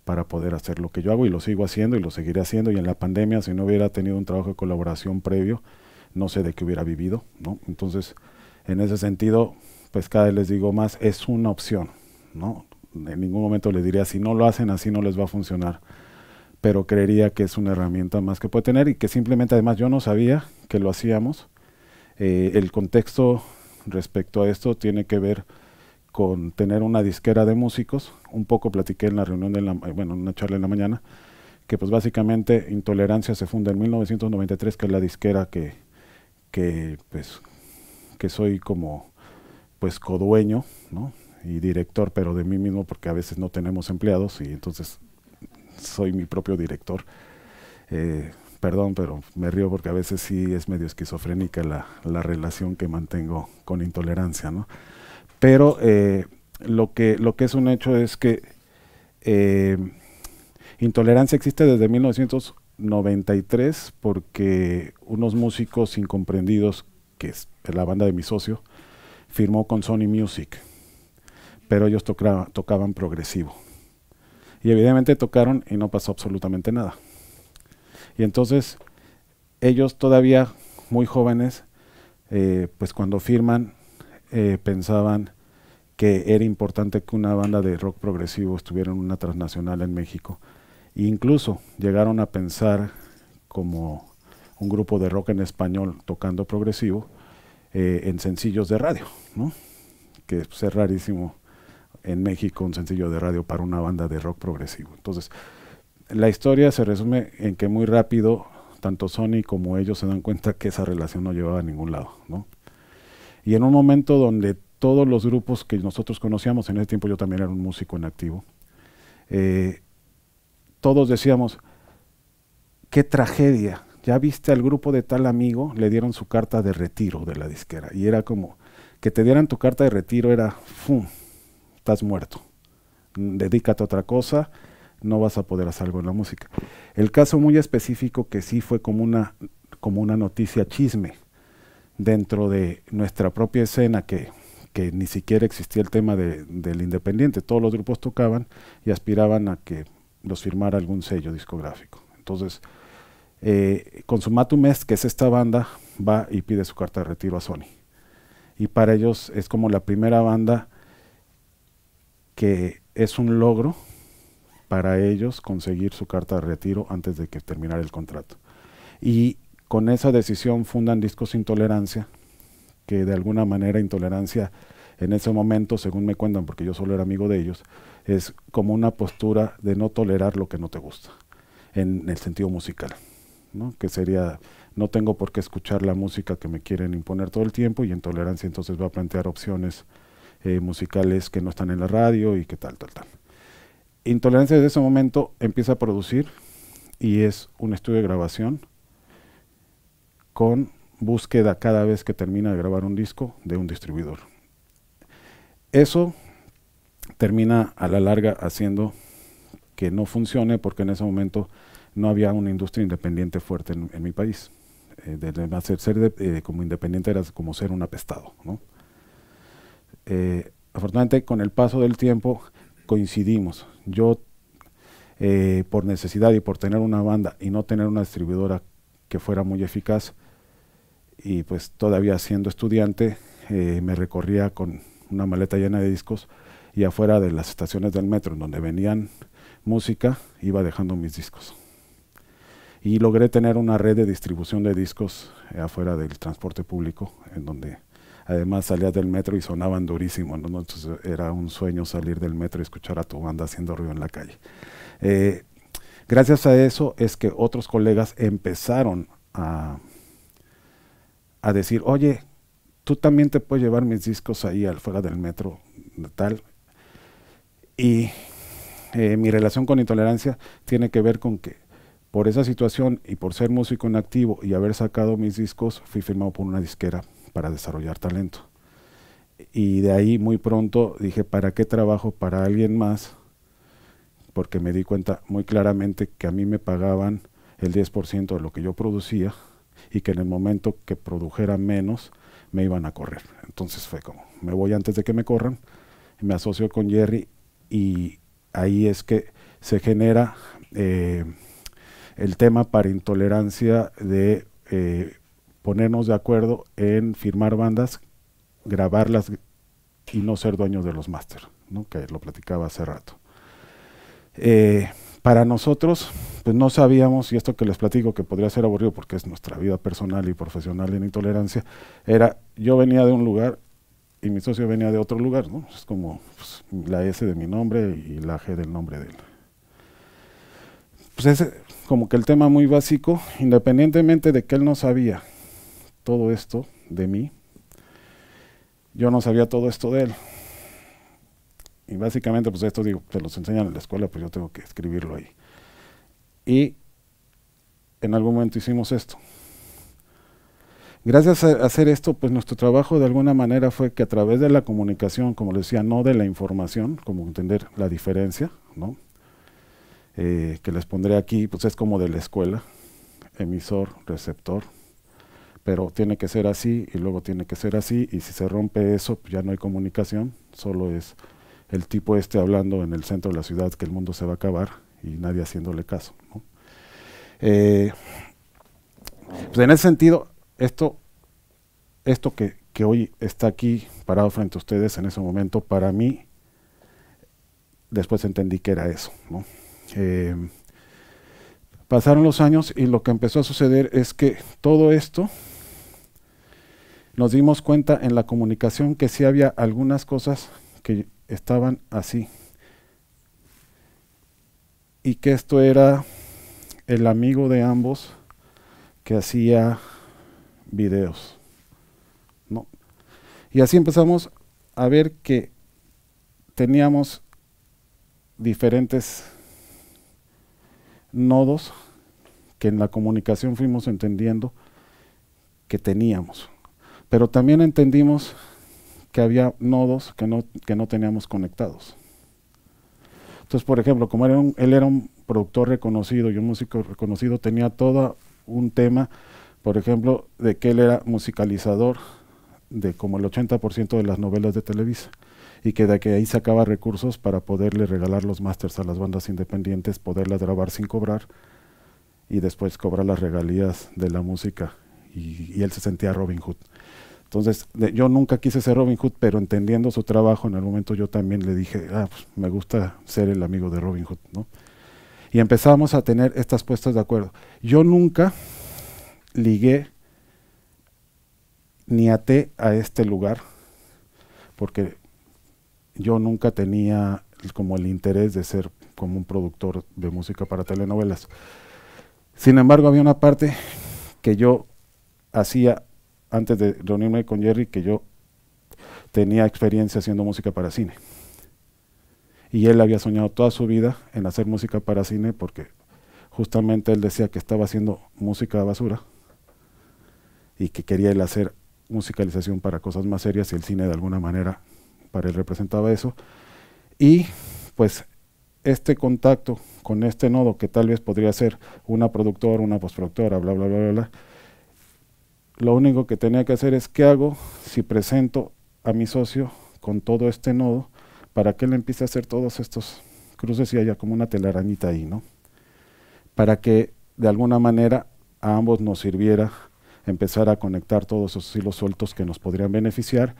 para poder hacer lo que yo hago, y lo sigo haciendo y lo seguiré haciendo. Y en la pandemia, si no hubiera tenido un trabajo de colaboración previo, no sé de qué hubiera vivido, ¿no? Entonces, en ese sentido, pues cada vez les digo más, es una opción, ¿no? En ningún momento les diría, si no lo hacen así no les va a funcionar, pero creería que es una herramienta más que puede tener, y que simplemente, además, yo no sabía que lo hacíamos. El contexto respecto a esto tiene que ver con tener una disquera de músicos. Un poco platiqué en la reunión, en una charla en la mañana, que pues básicamente Intolerancia se funda en 1993, que es la disquera que soy como pues codueño, ¿no? Y director, pero de mí mismo, porque a veces no tenemos empleados y entonces soy mi propio director. Perdón, pero me río porque a veces sí es medio esquizofrénica la relación que mantengo con Intolerancia, ¿no? Pero lo que es un hecho es que Intolerancia existe desde 1993, porque unos músicos incomprendidos, que es la banda de mi socio, firmó con Sony Music, pero ellos tocaban progresivo. Y evidentemente tocaron y no pasó absolutamente nada. Y entonces ellos, todavía muy jóvenes, pues cuando firman, pensaban que era importante que una banda de rock progresivo estuviera en una transnacional en México. E incluso llegaron a pensar como un grupo de rock en español tocando progresivo en sencillos de radio, ¿no? Que pues, es rarísimo en México un sencillo de radio para una banda de rock progresivo. Entonces, la historia se resume en que muy rápido tanto Sony como ellos se dan cuenta que esa relación no llevaba a ningún lado, ¿no? Y en un momento donde todos los grupos que nosotros conocíamos, en ese tiempo yo también era un músico en activo, todos decíamos, qué tragedia, ya viste al grupo de tal amigo, le dieron su carta de retiro de la disquera, y era como, que te dieran tu carta de retiro era, ¡fum!, estás muerto, dedícate a otra cosa, no vas a poder hacer algo en la música. El caso muy específico, que sí fue como una noticia chisme dentro de nuestra propia escena, que ni siquiera existía el tema del independiente, todos los grupos tocaban y aspiraban a que los firmara algún sello discográfico. Entonces, Consumatum Est, que es esta banda, va y pide su carta de retiro a Sony. Y para ellos es como la primera banda que es un logro para ellos conseguir su carta de retiro antes de que terminara el contrato. Y con esa decisión fundan Discos Intolerancia, que de alguna manera Intolerancia en ese momento, según me cuentan, porque yo solo era amigo de ellos, es como una postura de no tolerar lo que no te gusta, en el sentido musical, ¿no? Que sería, no tengo por qué escuchar la música que me quieren imponer todo el tiempo, y Intolerancia entonces va a plantear opciones musicales que no están en la radio y que tal. Intolerancia desde ese momento empieza a producir, y es un estudio de grabación con búsqueda cada vez que termina de grabar un disco de un distribuidor. Eso termina a la larga haciendo que no funcione, porque en ese momento no había una industria independiente fuerte en mi país. Como independiente era como ser un apestado, ¿no? Afortunadamente, con el paso del tiempo coincidimos. Yo, por necesidad y por tener una banda y no tener una distribuidora que fuera muy eficaz. Y pues todavía siendo estudiante me recorría con una maleta llena de discos y afuera de las estaciones del metro en donde venían música iba dejando mis discos. Y logré tener una red de distribución de discos afuera del transporte público, en donde además salías del metro y sonaban durísimo, ¿no? Entonces era un sueño salir del metro y escuchar a tu banda haciendo ruido en la calle. Gracias a eso es que otros colegas empezaron a decir, oye, tú también te puedes llevar mis discos ahí afuera del metro, tal. Y mi relación con Intolerancia tiene que ver con que por esa situación y por ser músico en activo y haber sacado mis discos, fui firmado por una disquera para desarrollar talento. Y de ahí muy pronto dije, ¿para qué trabajo para alguien más? Porque me di cuenta muy claramente que a mí me pagaban el 10% de lo que yo producía y que en el momento que produjera menos me iban a correr. Entonces fue como, me voy antes de que me corran, me asocio con Jerry y ahí es que se genera el tema para Intolerancia de ponernos de acuerdo en firmar bandas, grabarlas y no ser dueños de los máster, ¿no? Que lo platicaba hace rato. Para nosotros, pues no sabíamos, y esto que les platico que podría ser aburrido porque es nuestra vida personal y profesional en Intolerancia, era, yo venía de un lugar y mi socio venía de otro lugar, ¿no? Es como pues, la S de mi nombre y la G del nombre de él. Pues es como que el tema muy básico, independientemente de que él no sabía todo esto de mí, yo no sabía todo esto de él. Y básicamente, pues esto digo, te los enseñan en la escuela, pues yo tengo que escribirlo ahí. Y en algún momento hicimos esto. Gracias a hacer esto, pues nuestro trabajo de alguna manera fue que a través de la comunicación, como les decía, no de la información, como entender la diferencia, ¿no? Que les pondré aquí, pues es como de la escuela, emisor, receptor, pero tiene que ser así y luego tiene que ser así, y si se rompe eso, pues ya no hay comunicación, solo es el tipo hablando en el centro de la ciudad que el mundo se va a acabar y nadie haciéndole caso, ¿no? Pues en ese sentido, esto que hoy está aquí parado frente a ustedes en ese momento, para mí, después entendí que era eso, ¿no? Pasaron los años y lo que empezó a suceder es que todo esto nos dimos cuenta en la comunicación que sí había algunas cosas que estaban así y que esto era el amigo de ambos que hacía videos, ¿no? Y así empezamos a ver que teníamos diferentes nodos que en la comunicación fuimos entendiendo que teníamos, pero también entendimos que había nodos que no teníamos conectados. Entonces, por ejemplo, como él era un productor reconocido y un músico reconocido, tenía todo un tema, por ejemplo, de que él era musicalizador de como el 80% de las novelas de Televisa, y que de que ahí sacaba recursos para poderle regalar los másters a las bandas independientes, poderlas grabar sin cobrar, y después cobrar las regalías de la música, y él se sentía Robin Hood. Entonces, yo nunca quise ser Robin Hood, pero entendiendo su trabajo, en el momento yo también le dije, pues me gusta ser el amigo de Robin Hood, ¿no? Y empezamos a tener estas puestas de acuerdo. Yo nunca ligué ni até a este lugar, porque yo nunca tenía como el interés de ser como un productor de música para telenovelas. Sin embargo, había una parte que yo hacía antes de reunirme con Jerry, que yo tenía experiencia haciendo música para cine. Y él había soñado toda su vida en hacer música para cine, porque justamente él decía que estaba haciendo música basura y que quería él hacer musicalización para cosas más serias, y el cine de alguna manera para él representaba eso. Y pues este contacto con este nodo, que tal vez podría ser una productora, una postproductora, bla, bla, bla, bla, bla, lo único que tenía que hacer es qué hago si presento a mi socio con todo este nodo para que él empiece a hacer todos estos cruces y haya como una telarañita ahí, ¿no? Para que de alguna manera a ambos nos sirviera empezar a conectar todos esos hilos sueltos que nos podrían beneficiar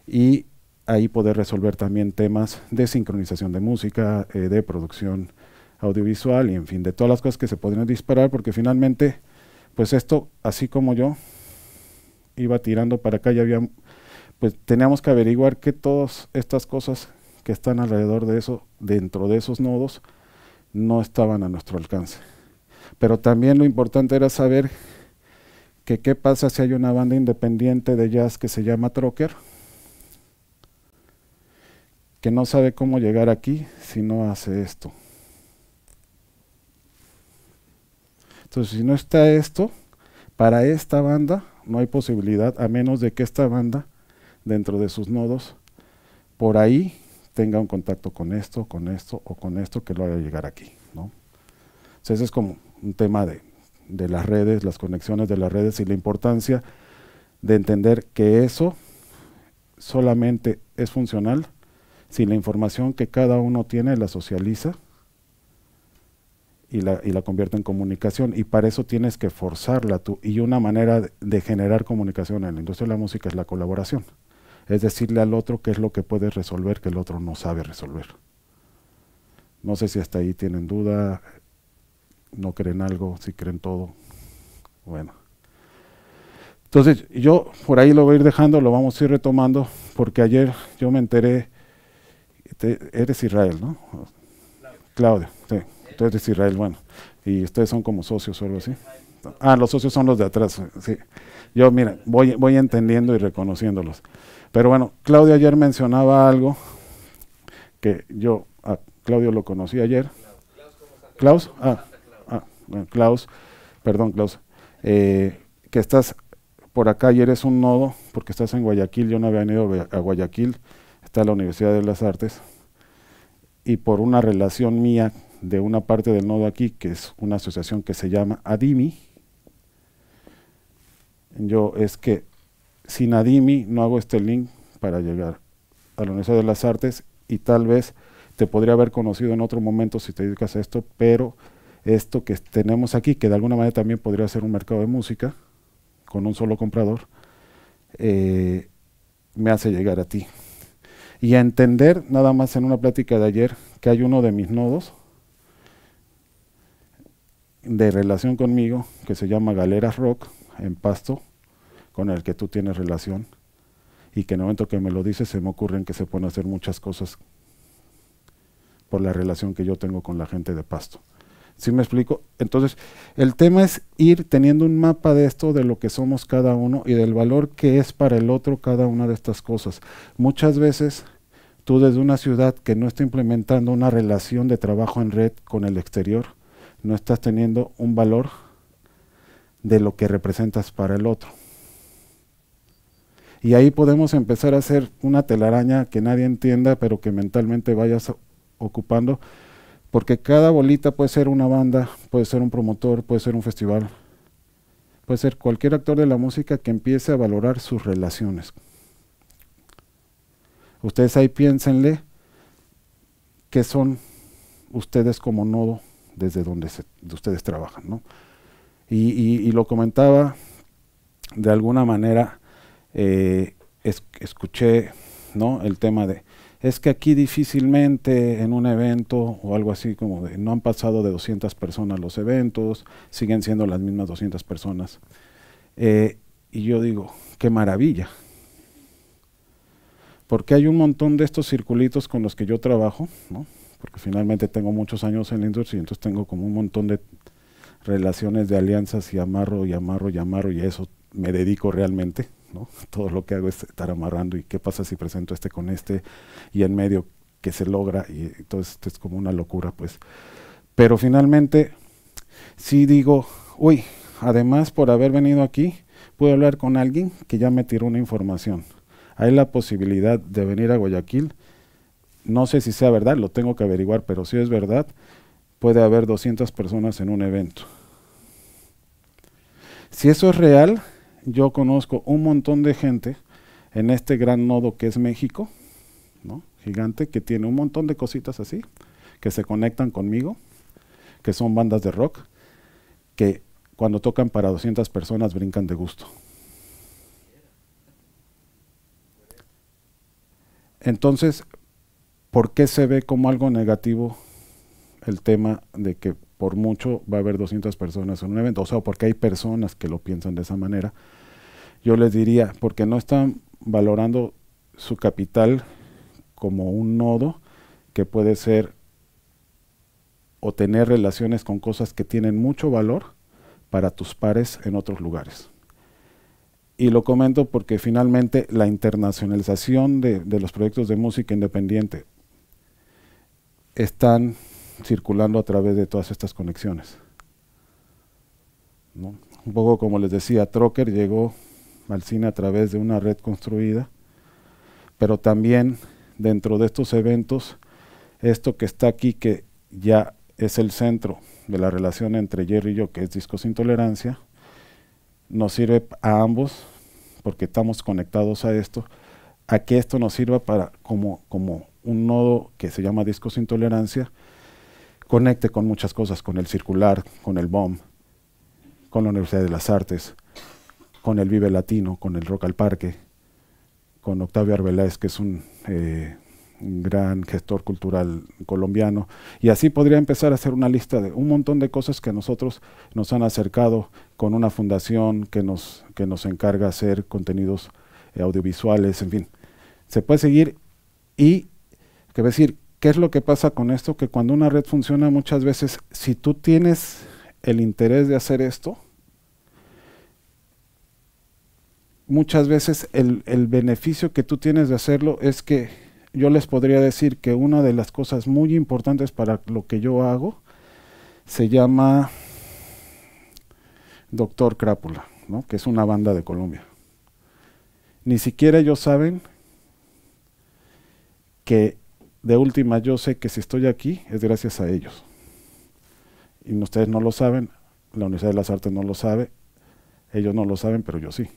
y ahí poder resolver también temas de sincronización de música, de producción audiovisual y en fin, de todas las cosas que se podrían disparar, porque finalmente, pues esto, así como yo iba tirando para acá, ya había, pues teníamos que averiguar que todas estas cosas que están alrededor de eso, dentro de esos nodos, no estaban a nuestro alcance. Pero también lo importante era saber que qué pasa si hay una banda independiente de jazz que se llama Trocker, que no sabe cómo llegar aquí si no hace esto. Entonces, si no está esto, para esta banda no hay posibilidad, a menos de que esta banda, dentro de sus nodos, por ahí tenga un contacto con esto o con esto que lo haga llegar aquí, ¿no? Entonces, ese es como un tema de las redes, las conexiones de las redes y la importancia de entender que eso solamente es funcional si la información que cada uno tiene la socializa y la convierte en comunicación, y para eso tienes que forzarla tú, y una manera de generar comunicación en la industria de la música es la colaboración, es decirle al otro qué es lo que puedes resolver que el otro no sabe resolver. No sé si hasta ahí tienen duda, no creen algo, si creen todo. Bueno, entonces yo por ahí lo voy a ir dejando, lo vamos a ir retomando, porque ayer yo me enteré, eres Israel, ¿no? Claudio, sí. Tú eres Israel, bueno, y ustedes son como socios o algo así. Ah, los socios son los de atrás, sí. Yo, mira, voy entendiendo y reconociéndolos. Pero bueno, Claudio ayer mencionaba algo que yo, Claudio lo conocí ayer. Klaus, bueno, Klaus, perdón, Klaus, que estás por acá y eres un nodo, porque estás en Guayaquil, yo no había ido a Guayaquil, está la Universidad de las Artes, y por una relación mía de una parte del nodo aquí, que es una asociación que se llama ADIMI, yo es que sin ADIMI no hago este link para llegar a la Universidad de las Artes, y tal vez te podría haber conocido en otro momento si te dedicas a esto, pero esto que tenemos aquí, que de alguna manera también podría ser un mercado de música, con un solo comprador, me hace llegar a ti. Y a entender, nada más en una plática de ayer, que hay uno de mis nodos de relación conmigo, que se llama Galeras Rock, en Pasto, con el que tú tienes relación, y que en el momento que me lo dices se me ocurren que se pueden hacer muchas cosas por la relación que yo tengo con la gente de Pasto. ¿Sí me explico? Entonces, el tema es ir teniendo un mapa de esto, de lo que somos cada uno y del valor que es para el otro cada una de estas cosas. Muchas veces, tú desde una ciudad que no está implementando una relación de trabajo en red con el exterior, no estás teniendo un valor de lo que representas para el otro. Y ahí podemos empezar a hacer una telaraña que nadie entienda, pero que mentalmente vayas ocupando, porque cada bolita puede ser una banda, puede ser un promotor, puede ser un festival, puede ser cualquier actor de la música que empiece a valorar sus relaciones. Ustedes ahí piénsenle qué son ustedes como nodo desde donde ustedes trabajan, ¿no? Y lo comentaba de alguna manera, escuché, ¿no?, el tema de es que aquí difícilmente en un evento o algo así como de no han pasado de 200 personas los eventos, siguen siendo las mismas 200 personas. Y yo digo, qué maravilla. Porque hay un montón de estos circulitos con los que yo trabajo, ¿no? Porque finalmente tengo muchos años en la industria y entonces tengo como un montón de relaciones de alianzas y amarro y amarro y amarro, y a eso me dedico realmente, ¿no? Todo lo que hago es estar amarrando, y qué pasa si presento este con este, y en medio que se logra, y entonces es como una locura, pues. Pero finalmente sí digo, uy, además por haber venido aquí, puedo hablar con alguien que ya me tiró una información. Hay la posibilidad de venir a Guayaquil, no sé si sea verdad, lo tengo que averiguar, pero si es verdad, puede haber 200 personas en un evento. Si eso es real, yo conozco un montón de gente en este gran nodo que es México, ¿no?, gigante, que tiene un montón de cositas así, que se conectan conmigo, que son bandas de rock, que cuando tocan para 200 personas brincan de gusto. Entonces, ¿por qué se ve como algo negativo el tema de que por mucho va a haber 200 personas en un evento? O sea, porque hay personas que lo piensan de esa manera. Yo les diría, porque no están valorando su capital como un nodo que puede ser o tener relaciones con cosas que tienen mucho valor para tus pares en otros lugares. Y lo comento porque finalmente la internacionalización de los proyectos de música independiente están circulando a través de todas estas conexiones, ¿no? Un poco como les decía, Trocker llegó al cine a través de una red construida, pero también dentro de estos eventos, esto que está aquí, que ya es el centro de la relación entre Jerry y yo, que es Discos Sin Tolerancia, nos sirve a ambos, porque estamos conectados a esto, a que esto nos sirva para como un nodo que se llama Discos Sin Tolerancia, conecte con muchas cosas, con el Circular, con el BOM, con la Universidad de las Artes, con el Vive Latino, con el Rock al Parque, con Octavio Arbeláez, que es un gran gestor cultural colombiano, y así podría empezar a hacer una lista de un montón de cosas que a nosotros nos han acercado con una fundación que nos encarga hacer contenidos audiovisuales, en fin. Se puede seguir y, que decir, ¿qué es lo que pasa con esto? Que cuando una red funciona muchas veces, si tú tienes el interés de hacer esto, muchas veces el beneficio que tú tienes de hacerlo es que yo les podría decir que una de las cosas muy importantes para lo que yo hago se llama Doctor Crápula, ¿no? Que es una banda de Colombia. Ni siquiera ellos saben que de última yo sé que si estoy aquí es gracias a ellos. Y ustedes no lo saben, la Universidad de las Artes no lo sabe, ellos no lo saben, pero yo sí.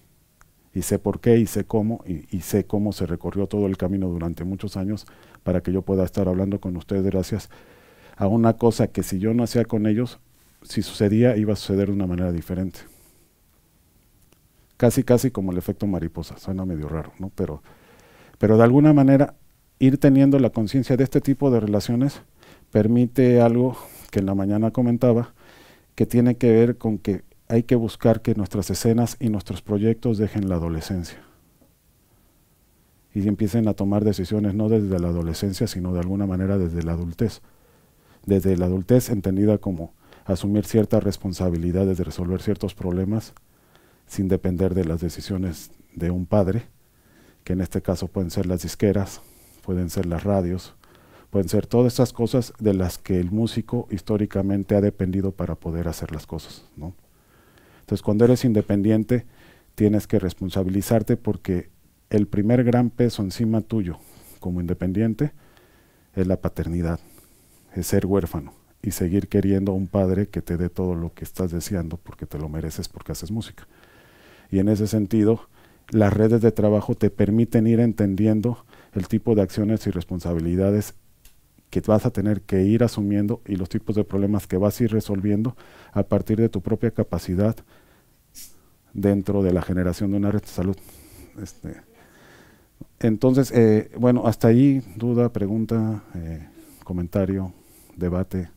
Y sé por qué, y sé cómo, y sé cómo se recorrió todo el camino durante muchos años para que yo pueda estar hablando con ustedes gracias a una cosa que si yo no hacía con ellos, si sucedía, iba a suceder de una manera diferente. Casi como el efecto mariposa, suena medio raro, ¿no? Pero de alguna manera ir teniendo la conciencia de este tipo de relaciones permite algo que en la mañana comentaba, que tiene que ver con que hay que buscar que nuestras escenas y nuestros proyectos dejen la adolescencia y empiecen a tomar decisiones no desde la adolescencia, sino de alguna manera desde la adultez. Desde la adultez entendida como asumir ciertas responsabilidades de resolver ciertos problemas sin depender de las decisiones de un padre, que en este caso pueden ser las disqueras, pueden ser las radios, pueden ser todas estas cosas de las que el músico históricamente ha dependido para poder hacer las cosas, ¿no? Entonces, cuando eres independiente, tienes que responsabilizarte porque el primer gran peso encima tuyo como independiente es la paternidad, es ser huérfano y seguir queriendo a un padre que te dé todo lo que estás deseando porque te lo mereces porque haces música. Y en ese sentido, las redes de trabajo te permiten ir entendiendo el tipo de acciones y responsabilidades que vas a tener que ir asumiendo y los tipos de problemas que vas a ir resolviendo a partir de tu propia capacidad dentro de la generación de una red de salud. Entonces, bueno, hasta ahí, duda, pregunta, comentario, debate.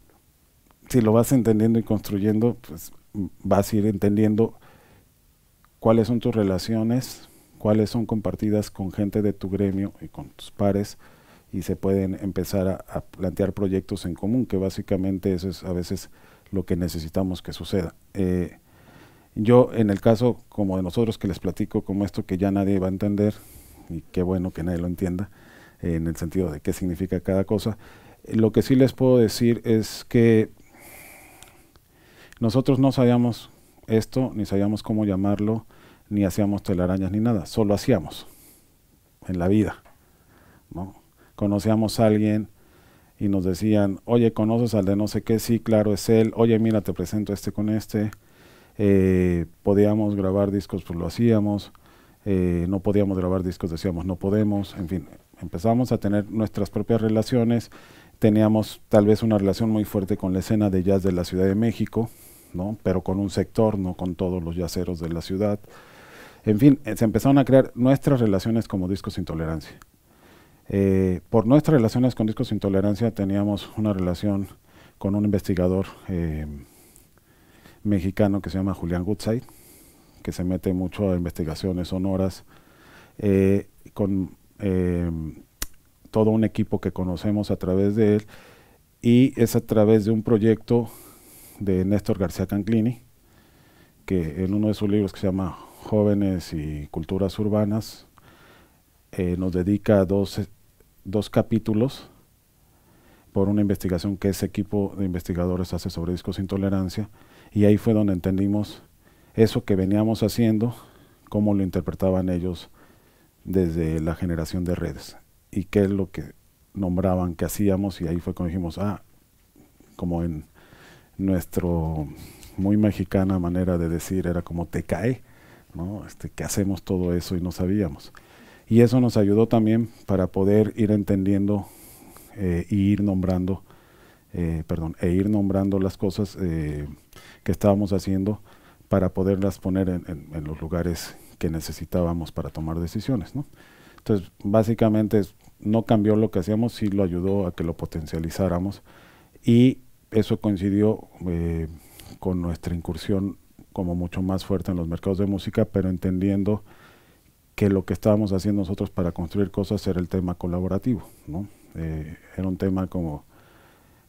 Si lo vas entendiendo y construyendo, pues vas a ir entendiendo cuáles son tus relaciones, cuáles son compartidas con gente de tu gremio y con tus pares, y se pueden empezar a plantear proyectos en común, que básicamente eso es a veces lo que necesitamos que suceda. Yo, en el caso como de nosotros que les platico como esto que ya nadie va a entender, y qué bueno que nadie lo entienda, en el sentido de qué significa cada cosa, lo que sí les puedo decir es que nosotros no sabíamos esto, ni sabíamos cómo llamarlo, ni hacíamos telarañas ni nada, solo hacíamos en la vida, ¿no? Conocíamos a alguien y nos decían, oye, ¿conoces al de no sé qué? Sí, claro, es él. Oye, mira, te presento con este. Podíamos grabar discos, pues lo hacíamos. No podíamos grabar discos, decíamos, no podemos. En fin, empezamos a tener nuestras propias relaciones. Teníamos tal vez una relación muy fuerte con la escena de jazz de la Ciudad de México, ¿no? Pero con un sector, no con todos los yaceros de la ciudad. En fin, se empezaron a crear nuestras relaciones como Discos Sin Tolerancia. Por nuestras relaciones con Discos Sin Tolerancia teníamos una relación con un investigador mexicano que se llama Julián Goodside, que se mete mucho a investigaciones sonoras, con todo un equipo que conocemos a través de él, y es a través de un proyecto de Néstor García Canclini, que en uno de sus libros que se llama Jóvenes y Culturas Urbanas, nos dedica dos capítulos por una investigación que ese equipo de investigadores hace sobre Discos Sin Tolerancia, y ahí fue donde entendimos eso que veníamos haciendo, cómo lo interpretaban ellos desde la generación de redes, y qué es lo que nombraban que hacíamos, y ahí fue cuando dijimos, como en nuestro muy mexicana manera de decir, era como te cae, ¿no? Que hacemos todo eso y no sabíamos. Y eso nos ayudó también para poder ir entendiendo e ir nombrando las cosas que estábamos haciendo para poderlas poner en los lugares que necesitábamos para tomar decisiones, ¿no? Entonces, básicamente no cambió lo que hacíamos, sí lo ayudó a que lo potencializáramos, y eso coincidió con nuestra incursión como mucho más fuerte en los mercados de música, pero entendiendo que lo que estábamos haciendo nosotros para construir cosas era el tema colaborativo, ¿no? Era un tema como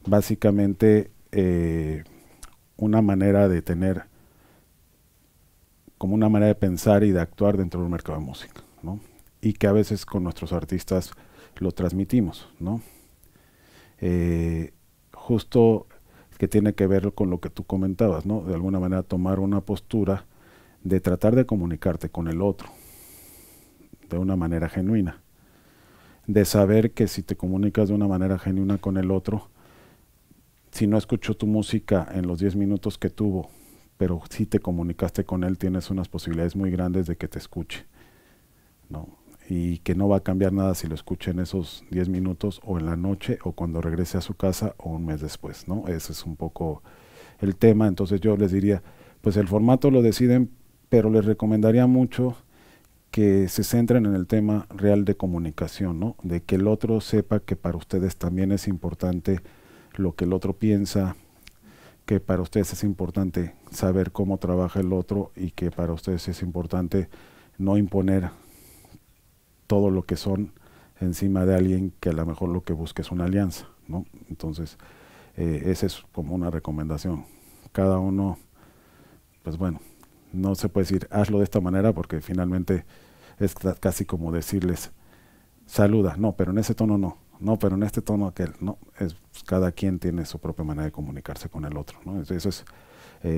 básicamente una manera de tener, como una manera de pensar y de actuar dentro del mercado de música, ¿no? Y que a veces con nuestros artistas lo transmitimos, ¿no? Justo que tiene que ver con lo que tú comentabas, ¿no? De alguna manera tomar una postura de tratar de comunicarte con el otro de una manera genuina, de saber que si te comunicas de una manera genuina con el otro, si no escuchó tu música en los 10 minutos que tuvo, pero si te comunicaste con él, tienes unas posibilidades muy grandes de que te escuche, ¿no? Y que no va a cambiar nada si lo escucha en esos 10 minutos o en la noche o cuando regrese a su casa o un mes después, ¿no? Ese es un poco el tema. Entonces yo les diría, pues el formato lo deciden, pero les recomendaría mucho que se centren en el tema real de comunicación, ¿no? De que el otro sepa que para ustedes también es importante lo que el otro piensa, que para ustedes es importante saber cómo trabaja el otro, y que para ustedes es importante no imponer todo lo que son encima de alguien que a lo mejor lo que busca es una alianza, ¿no? Entonces, esa es como una recomendación. Cada uno, pues bueno, no se puede decir hazlo de esta manera, porque finalmente es casi como decirles saluda, no, pero en ese tono no, pero en este tono aquel, no, cada quien tiene su propia manera de comunicarse con el otro, ¿no? Eso es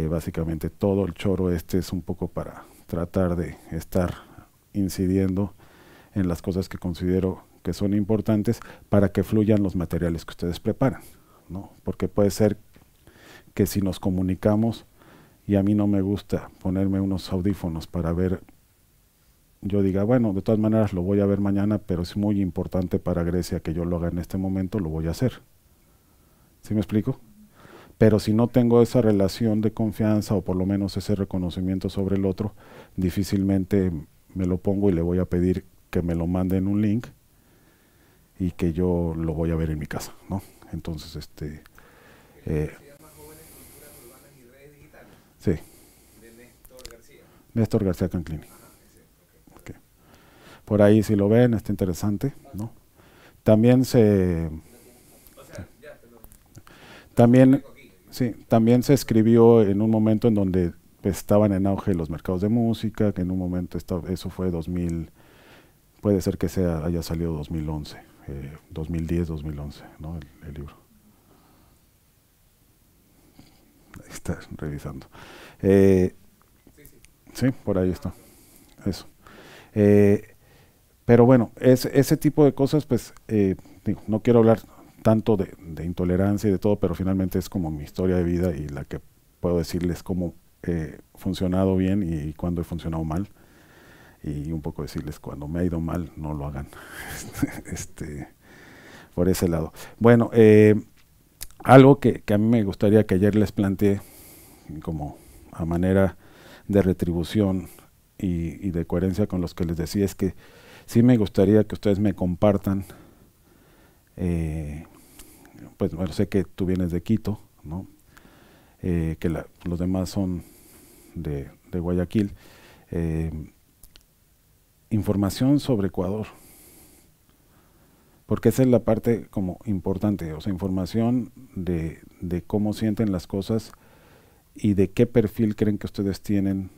básicamente todo el choro. Es un poco para tratar de estar incidiendo en las cosas que considero que son importantes para que fluyan los materiales que ustedes preparan, ¿no? Porque puede ser que si nos comunicamos y a mí no me gusta ponerme unos audífonos para ver, yo diga, bueno, de todas maneras lo voy a ver mañana, pero es muy importante para Grecia que yo lo haga en este momento, lo voy a hacer. ¿Sí me explico? Pero si no tengo esa relación de confianza, o por lo menos ese reconocimiento sobre el otro, difícilmente me lo pongo y le voy a pedir que me lo mande en un link y que yo lo voy a ver en mi casa, ¿no? Entonces, ¿Se llama Jóvenes, Culturas Urbanas y Redes Digitales? Sí. De Néstor García. Néstor García Canclini. Ajá, ese, Okay. Por ahí, si lo ven, está interesante, ¿no? También se... O sea, ya te lo... También, sí, también se escribió en un momento en donde estaban en auge los mercados de música, que en un momento, eso fue 2000, puede ser que haya salido 2011, 2010, 2011, ¿no? El libro. Ahí está revisando. Sí, por ahí está. Eso. Pero bueno, ese tipo de cosas, pues, digo, no quiero hablar tanto de intolerancia y de todo, pero finalmente es como mi historia de vida y la que puedo decirles cómo he funcionado bien y cuando he funcionado mal, y un poco decirles cuando me ha ido mal, no lo hagan. Por ese lado. Bueno, algo que a mí me gustaría que ayer les planteé, como a manera de retribución y de coherencia con los que les decía, es que sí me gustaría que ustedes me compartan, pues bueno, sé que tú vienes de Quito, ¿no? Que los demás son de Guayaquil, información sobre Ecuador, porque esa es la parte como importante, o sea, información de cómo sienten las cosas y de qué perfil creen que ustedes tienen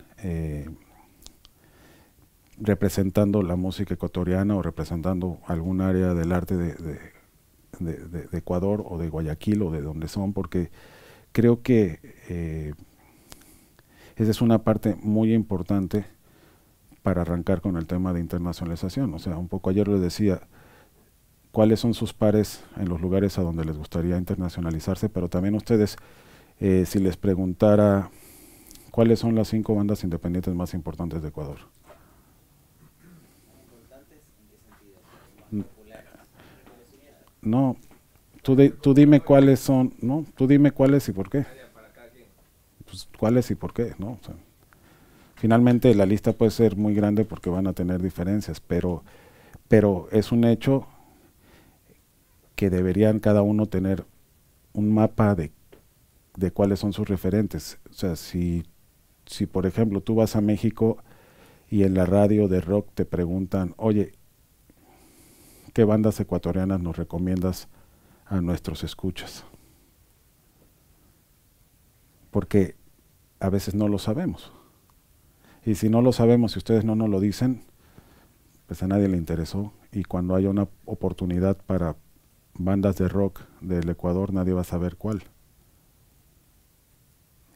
representando la música ecuatoriana o representando algún área del arte de Ecuador o de Guayaquil o de donde son, porque creo que esa es una parte muy importante para arrancar con el tema de internacionalización. O sea, un poco ayer les decía cuáles son sus pares en los lugares a donde les gustaría internacionalizarse, pero también ustedes, si les preguntara cuáles son las 5 bandas independientes más importantes de Ecuador. ¿Importantes en qué sentido? ¿Más populares? No, tú dime cuáles son, ¿no? Tú dime cuáles y por qué. Pues, cuáles y por qué, ¿no? O sea, finalmente la lista puede ser muy grande porque van a tener diferencias, pero es un hecho que deberían cada uno tener un mapa de cuáles son sus referentes. O sea, si por ejemplo tú vas a México y en la radio de rock te preguntan, oye, ¿qué bandas ecuatorianas nos recomiendas a nuestros escuchas? Porque a veces no lo sabemos. Y si no lo sabemos, si ustedes no nos lo dicen, pues a nadie le interesó. Y cuando haya una oportunidad para bandas de rock del Ecuador, nadie va a saber cuál.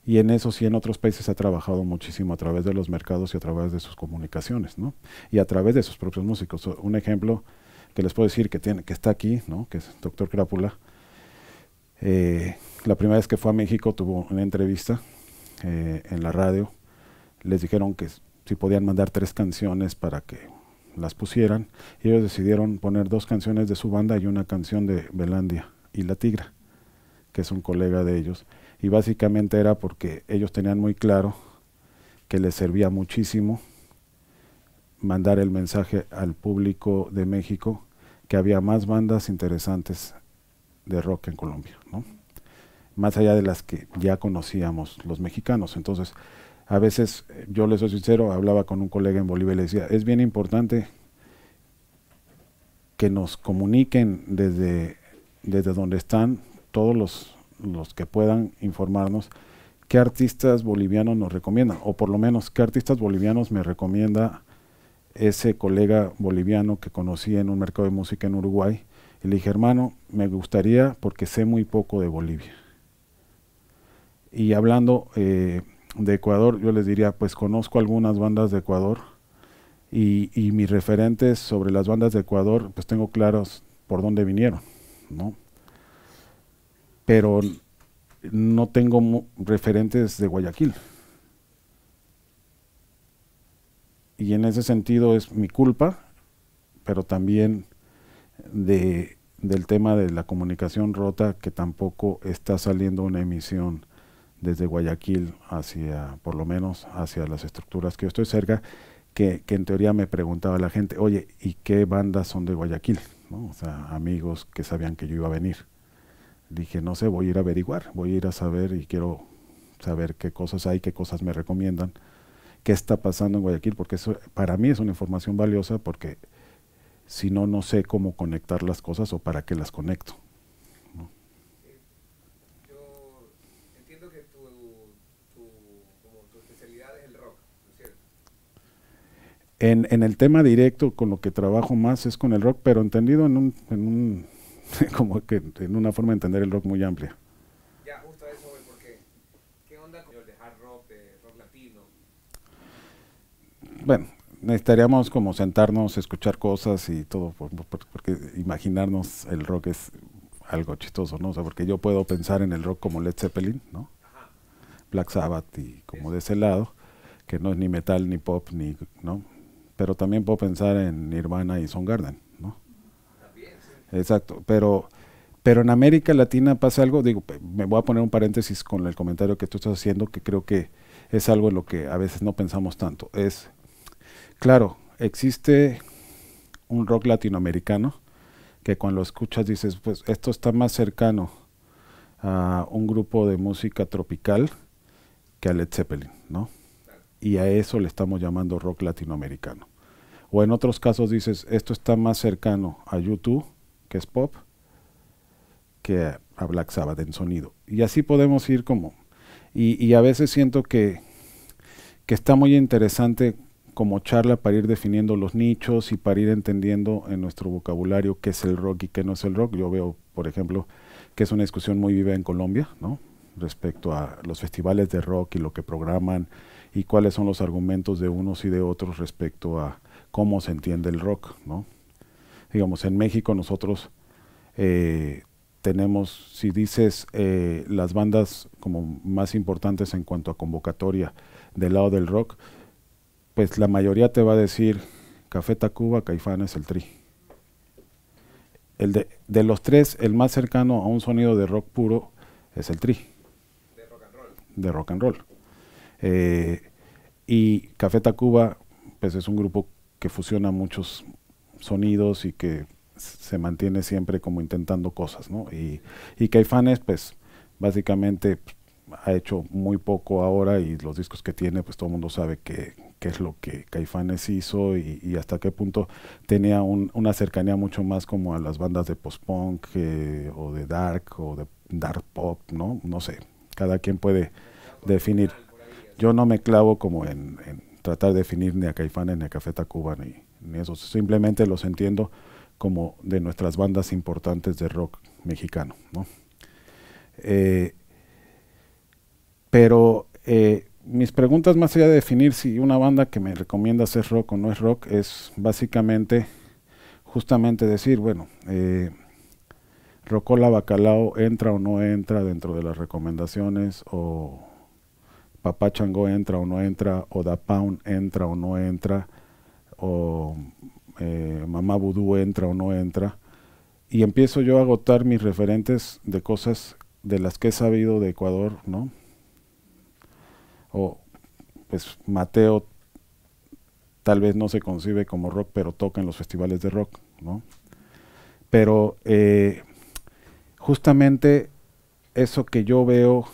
Y en eso sí, en otros países se ha trabajado muchísimo a través de los mercados y a través de sus comunicaciones, ¿no? Y a través de sus propios músicos. Un ejemplo que les puedo decir que está aquí, ¿no? Que es Dr. Crápula. La primera vez que fue a México tuvo una entrevista en la radio. Les dijeron que si podían mandar 3 canciones para que las pusieran, y ellos decidieron poner 2 canciones de su banda y una canción de Belandia y La Tigra, que es un colega de ellos, y básicamente era porque ellos tenían muy claro que les servía muchísimo mandar el mensaje al público de México que había más bandas interesantes de rock en Colombia, ¿no? Más allá de las que ya conocíamos los mexicanos. Entonces, a veces, yo les soy sincero, hablaba con un colega en Bolivia y le decía, es bien importante que nos comuniquen desde donde están todos los que puedan informarnos qué artistas bolivianos nos recomiendan, o por lo menos qué artistas bolivianos me recomienda ese colega boliviano que conocí en un mercado de música en Uruguay. Y le dije, hermano, me gustaría porque sé muy poco de Bolivia. Y hablando de Ecuador, yo les diría, pues conozco algunas bandas de Ecuador y mis referentes sobre las bandas de Ecuador, pues tengo claros por dónde vinieron, ¿no? Pero no tengo referentes de Guayaquil. Y en ese sentido es mi culpa, pero también del tema de la comunicación rota, que tampoco está saliendo una emisión desde Guayaquil hacia, por lo menos, hacia las estructuras que yo estoy cerca, que en teoría me preguntaba la gente, oye, ¿y qué bandas son de Guayaquil? ¿No? O sea, amigos que sabían que yo iba a venir. Dije, no sé, voy a ir a averiguar, voy a ir a saber y quiero saber qué cosas hay, qué cosas me recomiendan, qué está pasando en Guayaquil, porque eso para mí es una información valiosa, porque si no, no sé cómo conectar las cosas o para qué las conecto, ¿no? Yo entiendo que como tu especialidad es el rock, ¿no es cierto? En el tema directo, con lo que trabajo más es con el rock, pero entendido en un como que en una forma de entender el rock muy amplia. Ya, justo a eso voy, porque ¿qué onda con el de hard rock, de rock latino? Bueno, necesitaríamos como sentarnos, escuchar cosas y todo, porque imaginarnos el rock es algo chistoso, ¿no? O sea, porque yo puedo pensar en el rock como Led Zeppelin, ¿no? Ajá. Black Sabbath y como de ese lado, que no es ni metal ni pop, ¿no? Pero también puedo pensar en Nirvana y Soundgarden, ¿no? También, sí. Exacto, pero Pero en América Latina pasa algo, digo, me voy a poner un paréntesis con el comentario que tú estás haciendo, que creo que es algo en lo que a veces no pensamos tanto. Es, claro, existe un rock latinoamericano que cuando lo escuchas dices, pues esto está más cercano a un grupo de música tropical que a Led Zeppelin, ¿no? Y a eso le estamos llamando rock latinoamericano. O en otros casos dices, esto está más cercano a U2, que es pop, que a Black Sabbath en sonido. Y así podemos ir como... Y a veces siento que está muy interesante como charla para ir definiendo los nichos y para ir entendiendo en nuestro vocabulario qué es el rock y qué no es el rock. Yo veo, por ejemplo, que es una discusión muy viva en Colombia, ¿no? Respecto a los festivales de rock y lo que programan y cuáles son los argumentos de unos y de otros respecto a cómo se entiende el rock, ¿no? Digamos, en México nosotros tenemos, si dices las bandas como más importantes en cuanto a convocatoria del lado del rock, pues la mayoría te va a decir Café Tacuba, Caifanes, el Tri. De los tres, el más cercano a un sonido de rock puro es el Tri. De rock and roll. De rock and roll. Y Café Tacuba, pues es un grupo que fusiona muchos sonidos y que se mantiene siempre como intentando cosas, ¿no? Y Caifanes, pues básicamente ha hecho muy poco ahora y los discos que tiene, pues todo el mundo sabe qué es lo que Caifanes hizo y hasta qué punto tenía una cercanía mucho más como a las bandas de post-punk o de dark pop, ¿no? No sé, cada quien puede definir. Yo no me clavo como en tratar de definir ni a Caifanes ni a Café Tacuba ni eso, simplemente los entiendo como de nuestras bandas importantes de rock mexicano, ¿no? Pero mis preguntas, más allá de definir si una banda que me recomiendas es rock o no es rock, es básicamente justamente decir, bueno, Rocola Bacalao entra o no entra dentro de las recomendaciones, o Papá Changó entra o no entra, o Da Pound entra o no entra, o Mamá Vudú entra o no entra, y empiezo yo a agotar mis referentes de cosas de las que he sabido de Ecuador, ¿no? O pues Mateo tal vez no se concibe como rock, pero toca en los festivales de rock, ¿no? Pero justamente eso que yo veo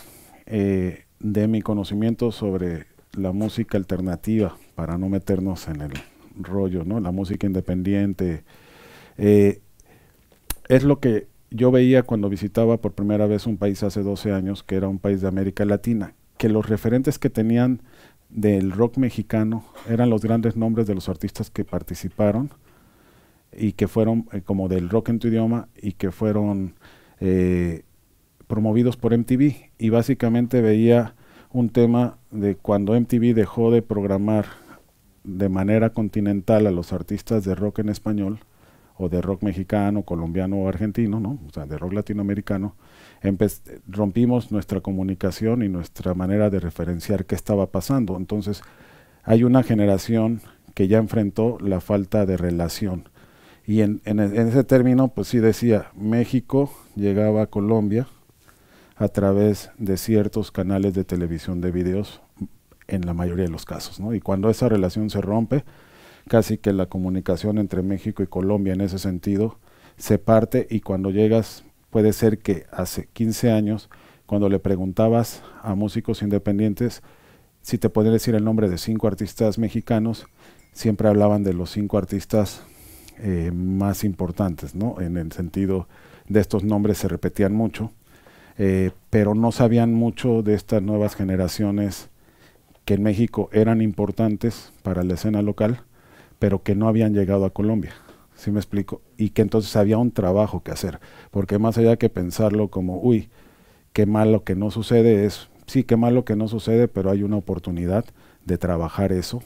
de mi conocimiento sobre la música alternativa, para no meternos en el rollo, ¿no? La música independiente, es lo que yo veía cuando visitaba por primera vez un país hace 12 años, que era un país de América Latina, que los referentes que tenían del rock mexicano eran los grandes nombres de los artistas que participaron y que fueron como del rock en tu idioma y que fueron promovidos por MTV, y básicamente veía un tema de cuando MTV dejó de programar de manera continental a los artistas de rock en español o de rock mexicano, colombiano o argentino, ¿no? O sea, de rock latinoamericano, rompimos nuestra comunicación y nuestra manera de referenciar qué estaba pasando. Entonces hay una generación que ya enfrentó la falta de relación, y en ese término pues sí decía, México llegaba a Colombia a través de ciertos canales de televisión de videos en la mayoría de los casos, ¿no? Y cuando esa relación se rompe, casi que la comunicación entre México y Colombia en ese sentido se parte, y cuando llegas, puede ser que hace 15 años, cuando le preguntabas a músicos independientes si te podían decir el nombre de 5 artistas mexicanos, siempre hablaban de los 5 artistas más importantes, ¿no? En el sentido de estos nombres se repetían mucho, pero no sabían mucho de estas nuevas generaciones que en México eran importantes para la escena local, pero que no habían llegado a Colombia, ¿sí me explico? Y que entonces había un trabajo que hacer, porque más allá que pensarlo como, uy, qué malo que no sucede, es, sí, qué malo que no sucede, pero hay una oportunidad de trabajar eso,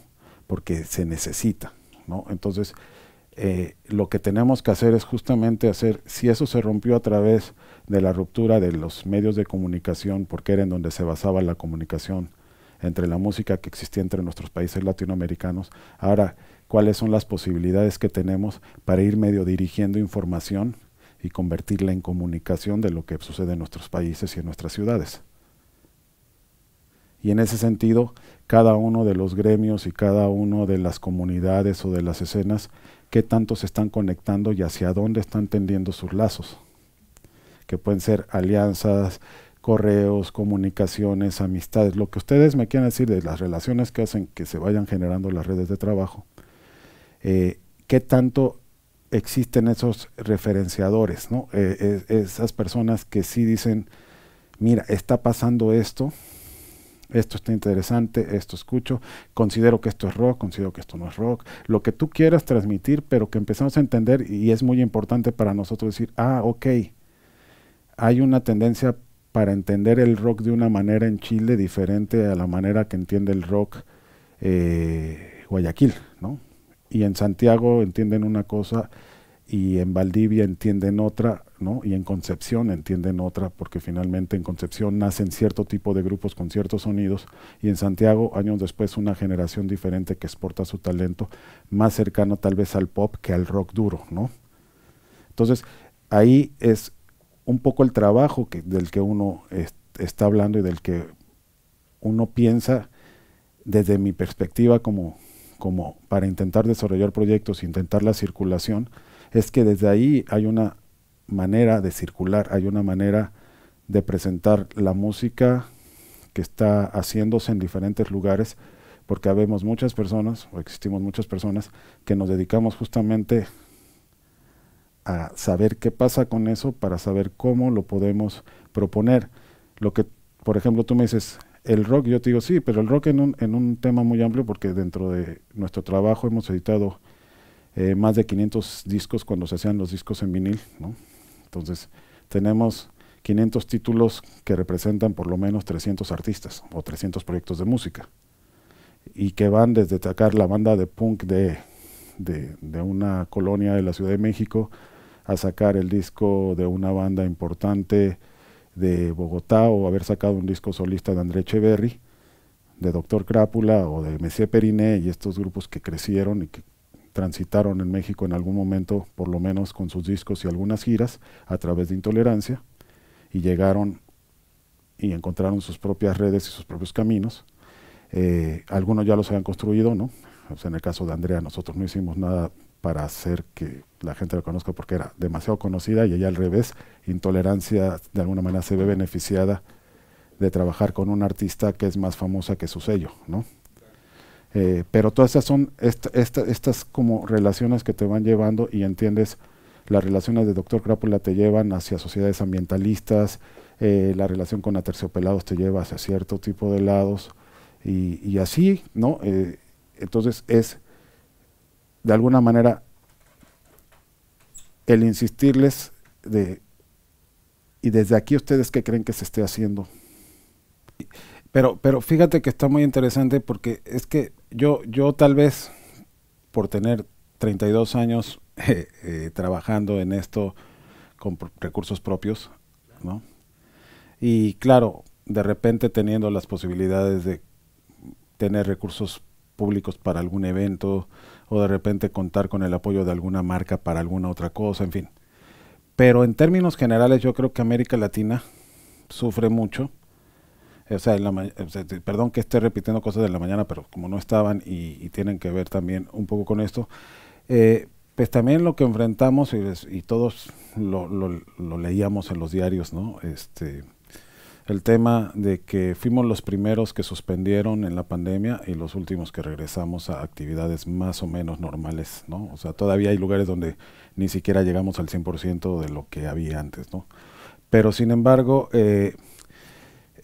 porque se necesita, ¿no? Entonces, lo que tenemos que hacer es justamente hacer, si eso se rompió a través de la ruptura de los medios de comunicación, porque era en donde se basaba la comunicación entre la música que existía entre nuestros países latinoamericanos, ahora, ¿cuáles son las posibilidades que tenemos para ir medio dirigiendo información y convertirla en comunicación de lo que sucede en nuestros países y en nuestras ciudades. Y en ese sentido, cada uno de los gremios y cada uno de las comunidades o de las escenas, qué tanto se están conectando y hacia dónde están tendiendo sus lazos, que pueden ser alianzas, correos, comunicaciones, amistades, lo que ustedes me quieran decir de las relaciones que hacen que se vayan generando las redes de trabajo, qué tanto existen esos referenciadores, ¿no? Esas personas que sí dicen, mira, está pasando esto está interesante, esto escucho, considero que esto es rock, considero que esto no es rock, lo que tú quieras transmitir, pero que empezamos a entender, y es muy importante para nosotros decir, ok, hay una tendencia para entender el rock de una manera en Chile diferente a la manera que entiende el rock Guayaquil, ¿no? Y en Santiago entienden una cosa y en Valdivia entienden otra, ¿no? Y en Concepción entienden otra, porque finalmente en Concepción nacen cierto tipo de grupos con ciertos sonidos, y en Santiago, años después, una generación diferente que exporta su talento, más cercano tal vez al pop que al rock duro, ¿no? Entonces, ahí es un poco el trabajo del que uno está hablando y del que uno piensa desde mi perspectiva como para intentar desarrollar proyectos, intentar la circulación, es que desde ahí hay una manera de circular, hay una manera de presentar la música que está haciéndose en diferentes lugares, porque habemos muchas personas, o existimos muchas personas, que nos dedicamos justamente a saber qué pasa con eso para saber cómo lo podemos proponer. Lo que, por ejemplo, tú me dices, el rock, yo te digo, sí, pero el rock en un tema muy amplio, porque dentro de nuestro trabajo hemos editado más de 500 discos cuando se hacían los discos en vinil, ¿no? Entonces, tenemos 500 títulos que representan por lo menos 300 artistas o 300 proyectos de música, y que van desde sacar la banda de punk de una colonia de la Ciudad de México, a sacar el disco de una banda importante de Bogotá, o haber sacado un disco solista de André Echeverry, de Doctor Crápula o de Messier Periné, y estos grupos que crecieron y que transitaron en México en algún momento, por lo menos con sus discos y algunas giras, a través de Intolerancia, y llegaron y encontraron sus propias redes y sus propios caminos. Algunos ya los habían construido, ¿no? O sea, en el caso de Andrea, nosotros no hicimos nada para hacer que la gente la conozca porque era demasiado conocida, y ella al revés, Intolerancia de alguna manera se ve beneficiada de trabajar con una artista que es más famosa que su sello, ¿no? Pero todas esas son estas como relaciones que te van llevando, y entiendes, las relaciones de Doctor Crápula te llevan hacia sociedades ambientalistas, la relación con Aterciopelados te lleva hacia cierto tipo de lados, y así, ¿no? Entonces es, de alguna manera, el insistirles y desde aquí ustedes qué creen que se esté haciendo. Pero fíjate que está muy interesante, porque es que yo tal vez, por tener 32 años trabajando en esto con recursos propios, ¿no? Y claro, de repente teniendo las posibilidades de tener recursos públicos para algún evento, o de repente contar con el apoyo de alguna marca para alguna otra cosa, en fin. Pero en términos generales yo creo que América Latina sufre mucho. O sea, perdón que esté repitiendo cosas de la mañana, pero como no estaban y tienen que ver también un poco con esto, pues también lo que enfrentamos, y todos lo leíamos en los diarios, ¿no? El tema de que fuimos los primeros que suspendieron en la pandemia y los últimos que regresamos a actividades más o menos normales, ¿no? O sea, todavía hay lugares donde ni siquiera llegamos al 100% de lo que había antes, ¿no? Pero sin embargo,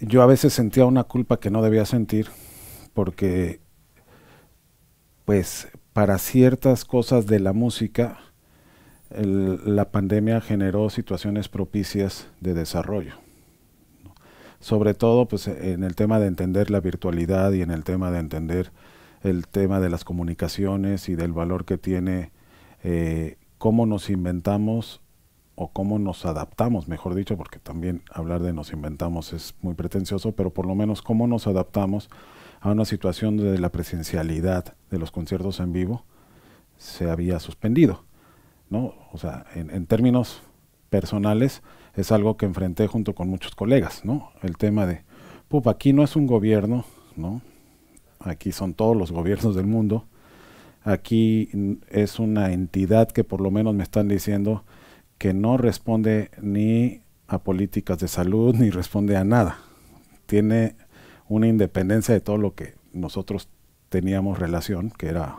yo a veces sentía una culpa que no debía sentir, porque pues para ciertas cosas de la música la pandemia generó situaciones propicias de desarrollo, ¿no? Sobre todo pues en el tema de entender la virtualidad, y en el tema de entender el tema de las comunicaciones y del valor que tiene cómo nos inventamos, o cómo nos adaptamos, mejor dicho, porque también hablar de nos inventamos es muy pretencioso, pero por lo menos cómo nos adaptamos a una situación de la presencialidad de los conciertos en vivo se había suspendido, ¿no? O sea, en términos personales es algo que enfrenté junto con muchos colegas, ¿no? El tema de, aquí no es un gobierno, ¿no? Aquí son todos los gobiernos del mundo, aquí es una entidad que por lo menos me están diciendo que no responde ni a políticas de salud, ni responde a nada. Tiene una independencia de todo lo que nosotros teníamos relación, que era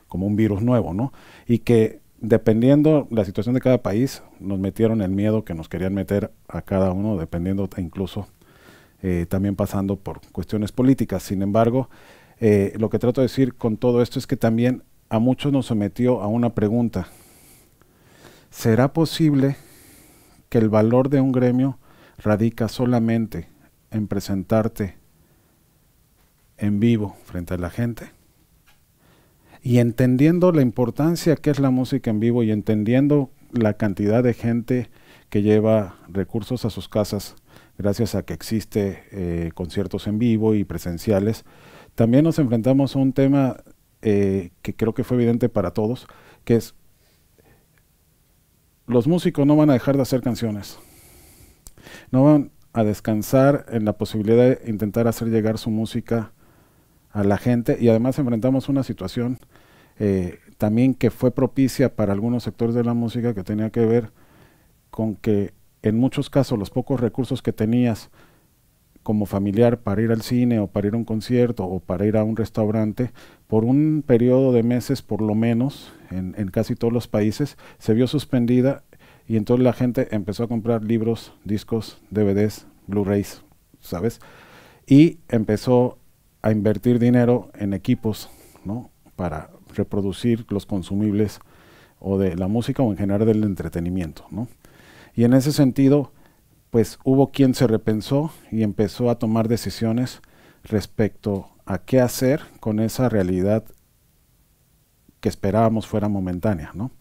como un virus nuevo, ¿no? Y que dependiendo la situación de cada país, nos metieron el miedo que nos querían meter a cada uno, dependiendo incluso también pasando por cuestiones políticas. Sin embargo, lo que trato de decir con todo esto es que también a muchos nos sometió a una pregunta. ¿Será posible que el valor de un gremio radica solamente en presentarte en vivo frente a la gente? Y entendiendo la importancia que es la música en vivo y entendiendo la cantidad de gente que lleva recursos a sus casas gracias a que existe conciertos en vivo y presenciales, también nos enfrentamos a un tema que creo que fue evidente para todos, que es los músicos no van a dejar de hacer canciones, no van a descansar en la posibilidad de intentar hacer llegar su música a la gente, y además enfrentamos una situación también que fue propicia para algunos sectores de la música, que tenía que ver con que en muchos casos los pocos recursos que tenías como familiar para ir al cine o para ir a un concierto o para ir a un restaurante, por un periodo de meses por lo menos, en casi todos los países, se vio suspendida, y entonces la gente empezó a comprar libros, discos, DVDs, Blu-rays, ¿sabes? Y empezó a invertir dinero en equipos, ¿no? Para reproducir los consumibles o de la música o en general del entretenimiento, ¿no? Y en ese sentido, pues hubo quien se repensó y empezó a tomar decisiones respecto a qué hacer con esa realidad que esperábamos fuera momentánea, ¿no?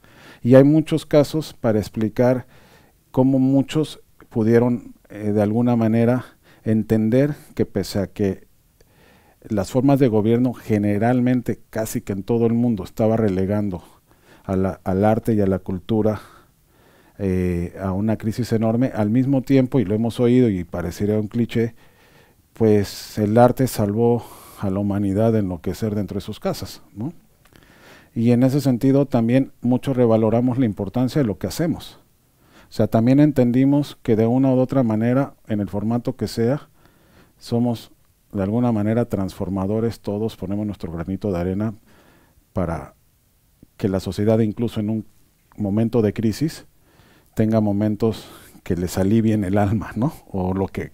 Y hay muchos casos para explicar cómo muchos pudieron de alguna manera entender que pese a que las formas de gobierno generalmente casi que en todo el mundo estaba relegando al arte y a la cultura a una crisis enorme, al mismo tiempo, y lo hemos oído y parecería un cliché, pues el arte salvó a la humanidad de enloquecer dentro de sus casas, ¿no? Y en ese sentido también muchos revaloramos la importancia de lo que hacemos. O sea, también entendimos que de una u otra manera, en el formato que sea, somos de alguna manera transformadores, todos ponemos nuestro granito de arena para que la sociedad, incluso en un momento de crisis, tenga momentos que les alivien el alma, ¿no? O lo que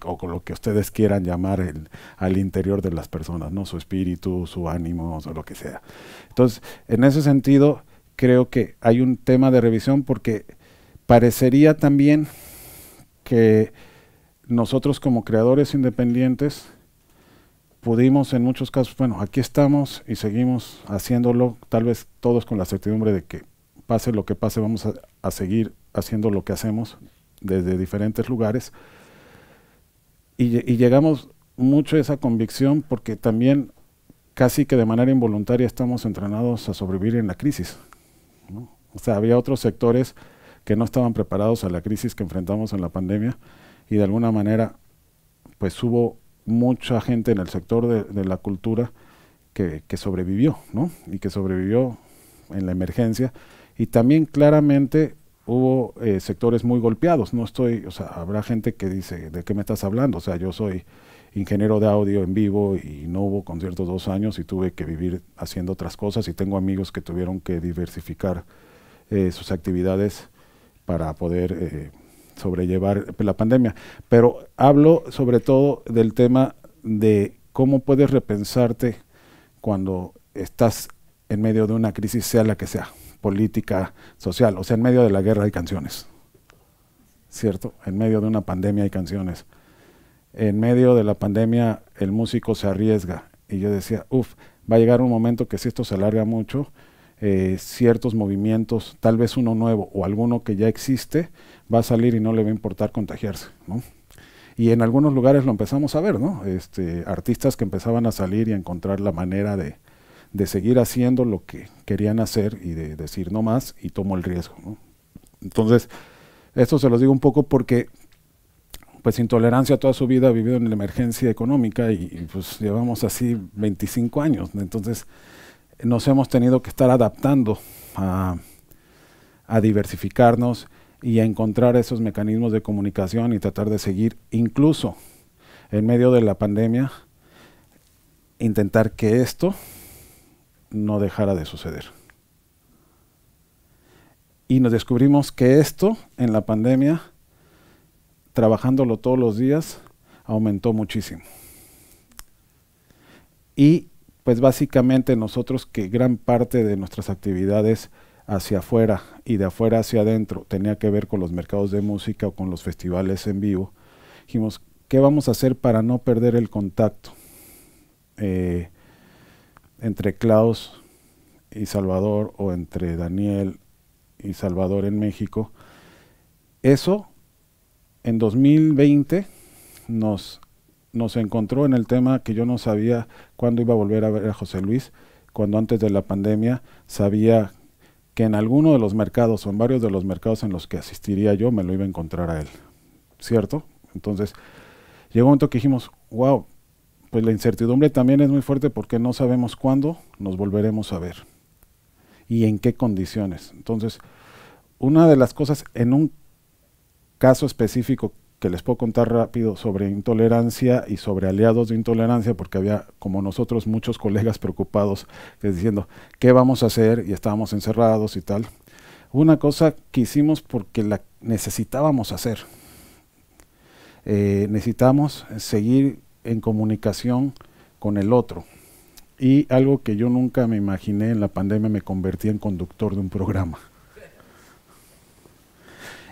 ustedes quieran llamar al interior de las personas, ¿no? Su espíritu, su ánimo, o lo que sea. Entonces, en ese sentido, creo que hay un tema de revisión, porque parecería también que nosotros como creadores independientes pudimos en muchos casos, bueno, aquí estamos y seguimos haciéndolo, tal vez todos con la certidumbre de que pase lo que pase, vamos a seguir haciendo lo que hacemos desde diferentes lugares, y llegamos mucho a esa convicción porque también casi que de manera involuntaria estamos entrenados a sobrevivir en la crisis, ¿no? O sea, había otros sectores que no estaban preparados a la crisis que enfrentamos en la pandemia, y de alguna manera pues hubo mucha gente en el sector de la cultura que sobrevivió, ¿no? Y que sobrevivió en la emergencia, y también claramente hubo sectores muy golpeados. No estoy, o sea, habrá gente que dice, ¿de qué me estás hablando? O sea, yo soy ingeniero de audio en vivo y no hubo conciertos 2 años y tuve que vivir haciendo otras cosas, y tengo amigos que tuvieron que diversificar sus actividades para poder sobrellevar la pandemia. Pero hablo sobre todo del tema de cómo puedes repensarte cuando estás en medio de una crisis, sea la que sea, política, social. O sea, en medio de la guerra hay canciones, ¿cierto? En medio de una pandemia hay canciones. En medio de la pandemia el músico se arriesga, y yo decía, va a llegar un momento que si esto se alarga mucho, ciertos movimientos, tal vez uno nuevo o alguno que ya existe, va a salir y no le va a importar contagiarse, ¿no? Y en algunos lugares lo empezamos a ver, ¿no? Artistas que empezaban a salir y a encontrar la manera de seguir haciendo lo que querían hacer y de decir no más y tomo el riesgo, ¿no? Entonces, Esto se los digo un poco porque pues Intolerancia toda su vida ha vivido en la emergencia económica y pues llevamos así 25 años. Entonces nos hemos tenido que estar adaptando a diversificarnos y a encontrar esos mecanismos de comunicación y tratar de seguir, incluso en medio de la pandemia, intentar que esto no dejara de suceder. Y nos descubrimos que esto en la pandemia, trabajándolo todos los días, aumentó muchísimo. Y pues básicamente nosotros, que gran parte de nuestras actividades hacia afuera y de afuera hacia adentro tenía que ver con los mercados de música o con los festivales en vivo, dijimos, ¿qué vamos a hacer para no perder el contacto entre Klaus y Salvador, o entre Daniel y Salvador en México? Eso en 2020 nos encontró en el tema que yo no sabía cuándo iba a volver a ver a José Luis, cuando antes de la pandemia sabía que en alguno de los mercados o en varios de los mercados en los que asistiría yo me lo iba a encontrar a él, ¿cierto? Entonces llegó un momento que dijimos, wow, pues la incertidumbre también es muy fuerte porque no sabemos cuándo nos volveremos a ver y en qué condiciones. Entonces, una de las cosas, en un caso específico que les puedo contar rápido sobre Intolerancia y sobre aliados de Intolerancia, porque había, como nosotros, muchos colegas preocupados diciendo, ¿qué vamos a hacer? Y estábamos encerrados y tal. Una cosa que hicimos porque la necesitábamos hacer. Necesitamos seguir en comunicación con el otro. Y algo que yo nunca me imaginé en la pandemia, me convertí en conductor de un programa.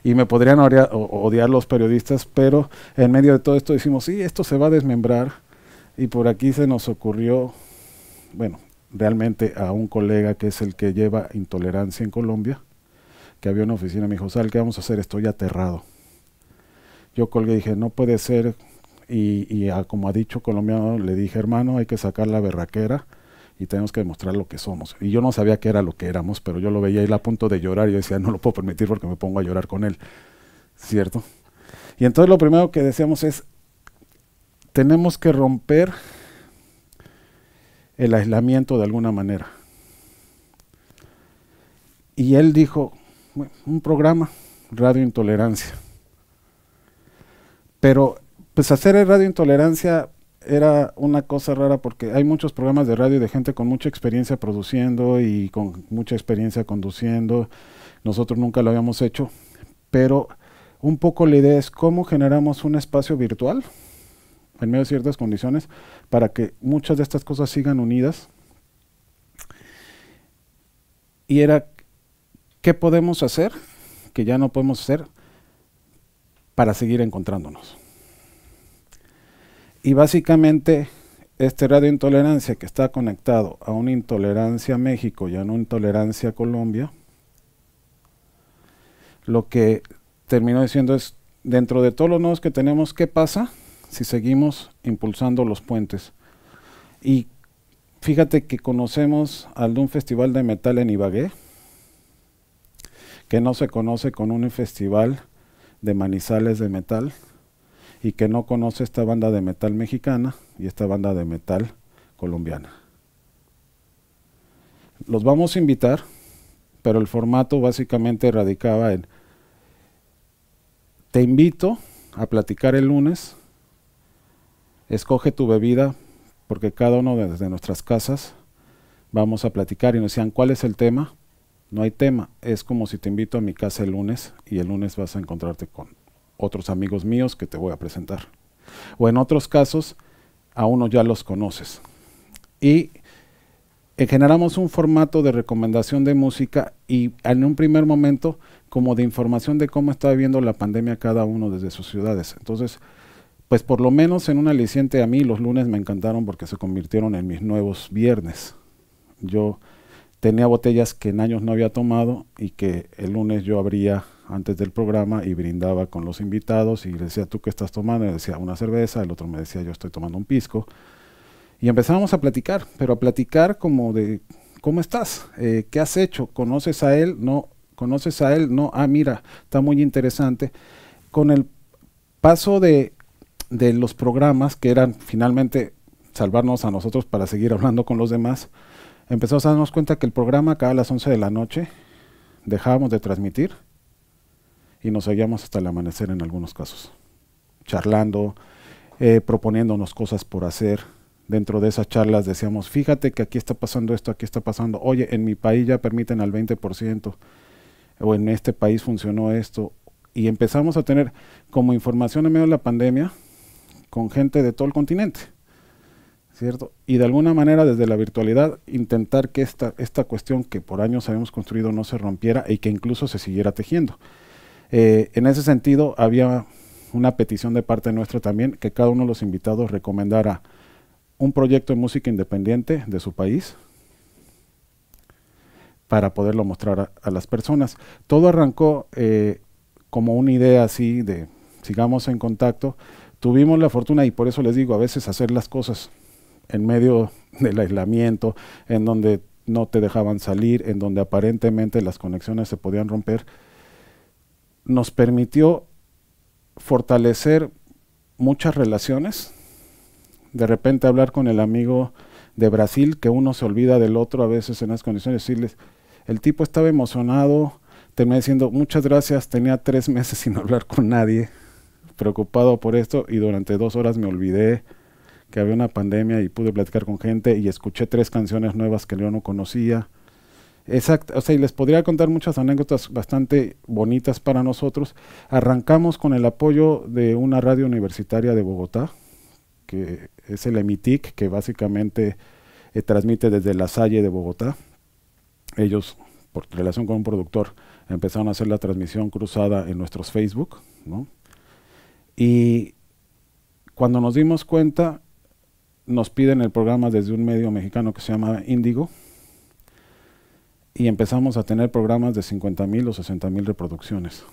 Y me podrían odiar los periodistas, pero en medio de todo esto decimos, sí, esto se va a desmembrar. Y por aquí se nos ocurrió, bueno, realmente a un colega que es el que lleva Intolerancia en Colombia, que había una oficina, me dijo, Sal, ¿qué vamos a hacer? Estoy aterrado. Yo colgué y dije, no puede ser, como ha dicho colombiano, le dije, hermano, hay que sacar la berraquera y tenemos que demostrar lo que somos. Y yo no sabía qué era lo que éramos, pero yo lo veía él a punto de llorar y yo decía, no lo puedo permitir porque me pongo a llorar con él, ¿cierto? Y entonces lo primero que decíamos es, tenemos que romper el aislamiento de alguna manera. Y él dijo, bueno, un programa, Radio Intolerancia. Pero pues hacer el Radio Intolerancia era una cosa rara porque hay muchos programas de radio de gente con mucha experiencia produciendo y con mucha experiencia conduciendo. Nosotros nunca lo habíamos hecho, pero un poco la idea es cómo generamos un espacio virtual en medio de ciertas condiciones para que muchas de estas cosas sigan unidas. Y era, ¿qué podemos hacer que ya no podemos hacer para seguir encontrándonos? Y básicamente este Radio Intolerancia, que está conectado a una Intolerancia México y a una Intolerancia Colombia, lo que terminó diciendo es, dentro de todos los nodos que tenemos, ¿qué pasa si seguimos impulsando los puentes? Y fíjate que conocemos al de un festival de metal en Ibagué, que no se conoce con un festival de Manizales de metal, y que no conoce esta banda de metal mexicana y esta banda de metal colombiana. Los vamos a invitar, pero el formato básicamente radicaba en, te invito a platicar el lunes, escoge tu bebida, porque cada uno desde nuestras casas vamos a platicar, y nos decían, ¿cuál es el tema? No hay tema, es como si te invito a mi casa el lunes, y el lunes vas a encontrarte con otros amigos míos que te voy a presentar. O en otros casos, a uno ya los conoces. Y generamos un formato de recomendación de música y en un primer momento como de información de cómo está viviendo la pandemia cada uno desde sus ciudades. Entonces, pues por lo menos en un aliciente, a mí los lunes me encantaron porque se convirtieron en mis nuevos viernes. Yo tenía botellas que en años no había tomado y que el lunes yo abría antes del programa y brindaba con los invitados y les decía, ¿tú qué estás tomando? Y decía, una cerveza, el otro me decía, yo estoy tomando un pisco. Y empezábamos a platicar, pero a platicar como de, ¿cómo estás? ¿Qué has hecho? ¿Conoces a él? No, ¿Conoces a él? No, mira, está muy interesante. Con el paso de los programas, que eran finalmente salvarnos a nosotros para seguir hablando con los demás, empezamos a darnos cuenta que el programa acá a las 11 de la noche dejábamos de transmitir y nos seguíamos hasta el amanecer en algunos casos, charlando, proponiéndonos cosas por hacer. Dentro de esas charlas decíamos, fíjate que aquí está pasando esto, aquí está pasando, oye, en mi país ya permiten al 20%, o en este país funcionó esto, y empezamos a tener como información en medio de la pandemia con gente de todo el continente, ¿cierto? Y de alguna manera desde la virtualidad intentar que esta cuestión que por años habíamos construido no se rompiera y que incluso se siguiera tejiendo. En ese sentido había una petición de parte nuestra también, que cada uno de los invitados recomendara un proyecto de música independiente de su país para poderlo mostrar a las personas. Todo arrancó como una idea así de sigamos en contacto. Tuvimos la fortuna, y por eso les digo, a veces hacer las cosas en medio del aislamiento, en donde no te dejaban salir, en donde aparentemente las conexiones se podían romper, nos permitió fortalecer muchas relaciones. De repente hablar con el amigo de Brasil, que uno se olvida del otro a veces en las condiciones, decirles, el tipo estaba emocionado, terminé diciendo, muchas gracias, tenía 3 meses sin hablar con nadie, preocupado por esto, y durante 2 horas me olvidé que había una pandemia y pude platicar con gente y escuché 3 canciones nuevas que yo no conocía. Exacto, o sea, y les podría contar muchas anécdotas bastante bonitas para nosotros. Arrancamos con el apoyo de una radio universitaria de Bogotá, que es el EMITIC, que básicamente transmite desde La Salle de Bogotá. Ellos, por relación con un productor, empezaron a hacer la transmisión cruzada en nuestros Facebook, ¿no? Y cuando nos dimos cuenta, nos piden el programa desde un medio mexicano que se llama Índigo, y empezamos a tener programas de 50,000 o 60,000 reproducciones.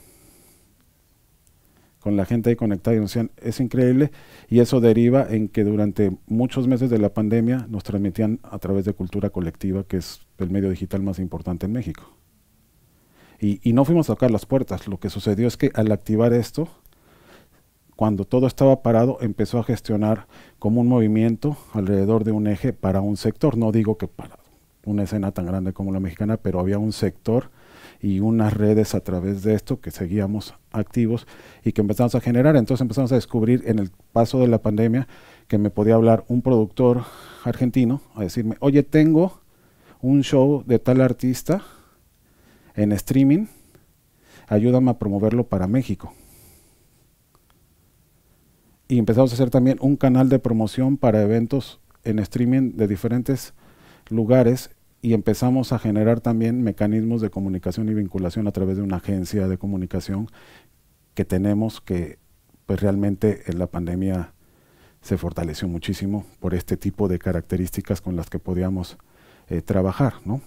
Con la gente ahí conectada y nos decían, es increíble, y eso deriva en que durante muchos meses de la pandemia nos transmitían a través de Cultura Colectiva, que es el medio digital más importante en México. Y no fuimos a tocar las puertas, lo que sucedió es que al activar esto, cuando todo estaba parado, empezó a gestionar como un movimiento alrededor de un eje para un sector, no digo que para una escena tan grande como la mexicana, pero había un sector y unas redes a través de esto que seguíamos activos y que empezamos a generar. Entonces empezamos a descubrir en el paso de la pandemia que me podía hablar un productor argentino a decirme, oye, tengo un show de tal artista en streaming, ayúdame a promoverlo para México. Y empezamos a hacer también un canal de promoción para eventos en streaming de diferentes lugares, y empezamos a generar también mecanismos de comunicación y vinculación a través de una agencia de comunicación que tenemos, que pues realmente en la pandemia se fortaleció muchísimo por este tipo de características con las que podíamos trabajar, ¿no?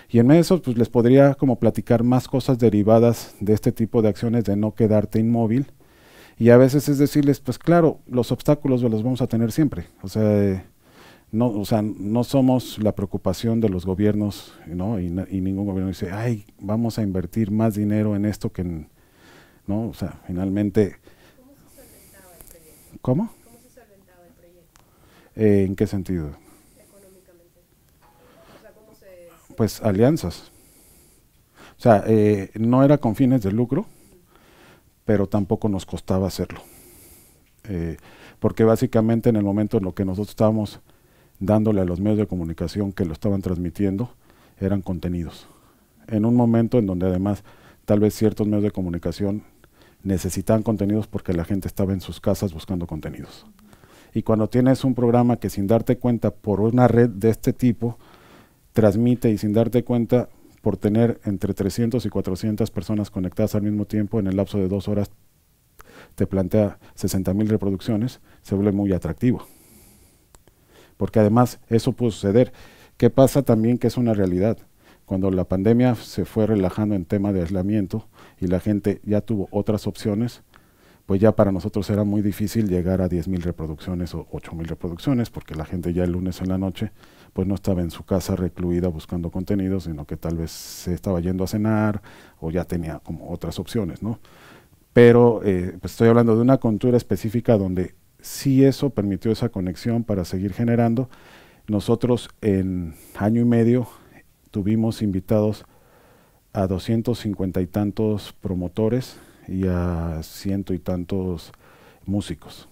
Y en eso pues les podría como platicar más cosas derivadas de este tipo de acciones de no quedarte inmóvil, y a veces es decirles, pues claro, los obstáculos los vamos a tener siempre, o sea, no somos la preocupación de los gobiernos, ¿no? Y ningún gobierno dice, ay, vamos a invertir más dinero en esto que en, ¿no? O sea, finalmente... ¿Cómo se solventaba el proyecto? ¿Cómo? ¿Cómo se solventaba el proyecto ¿En qué sentido? económicamente? O sea, ¿cómo se...? Pues alianzas. O sea, no era con fines de lucro, pero tampoco nos costaba hacerlo. Porque básicamente en el momento en lo que nosotros estábamos dándole a los medios de comunicación que lo estaban transmitiendo, eran contenidos. En un momento en donde además tal vez ciertos medios de comunicación necesitaban contenidos porque la gente estaba en sus casas buscando contenidos. Y cuando tienes un programa que sin darte cuenta por una red de este tipo, transmite, y sin darte cuenta por tener entre 300 y 400 personas conectadas al mismo tiempo, en el lapso de 2 horas te plantea 60,000 reproducciones, se vuelve muy atractivo. Porque además eso pudo suceder. ¿Qué pasa también? Que es una realidad. Cuando la pandemia se fue relajando en tema de aislamiento y la gente ya tuvo otras opciones, pues ya para nosotros era muy difícil llegar a 10,000 reproducciones o 8,000 reproducciones, porque la gente ya el lunes en la noche pues no estaba en su casa recluida buscando contenido, sino que tal vez se estaba yendo a cenar o ya tenía como otras opciones, ¿no? Pero pues estoy hablando de una cultura específica donde sí eso permitió esa conexión para seguir generando. Nosotros en año y medio tuvimos invitados a 250 y tantos promotores y a 100 y tantos músicos,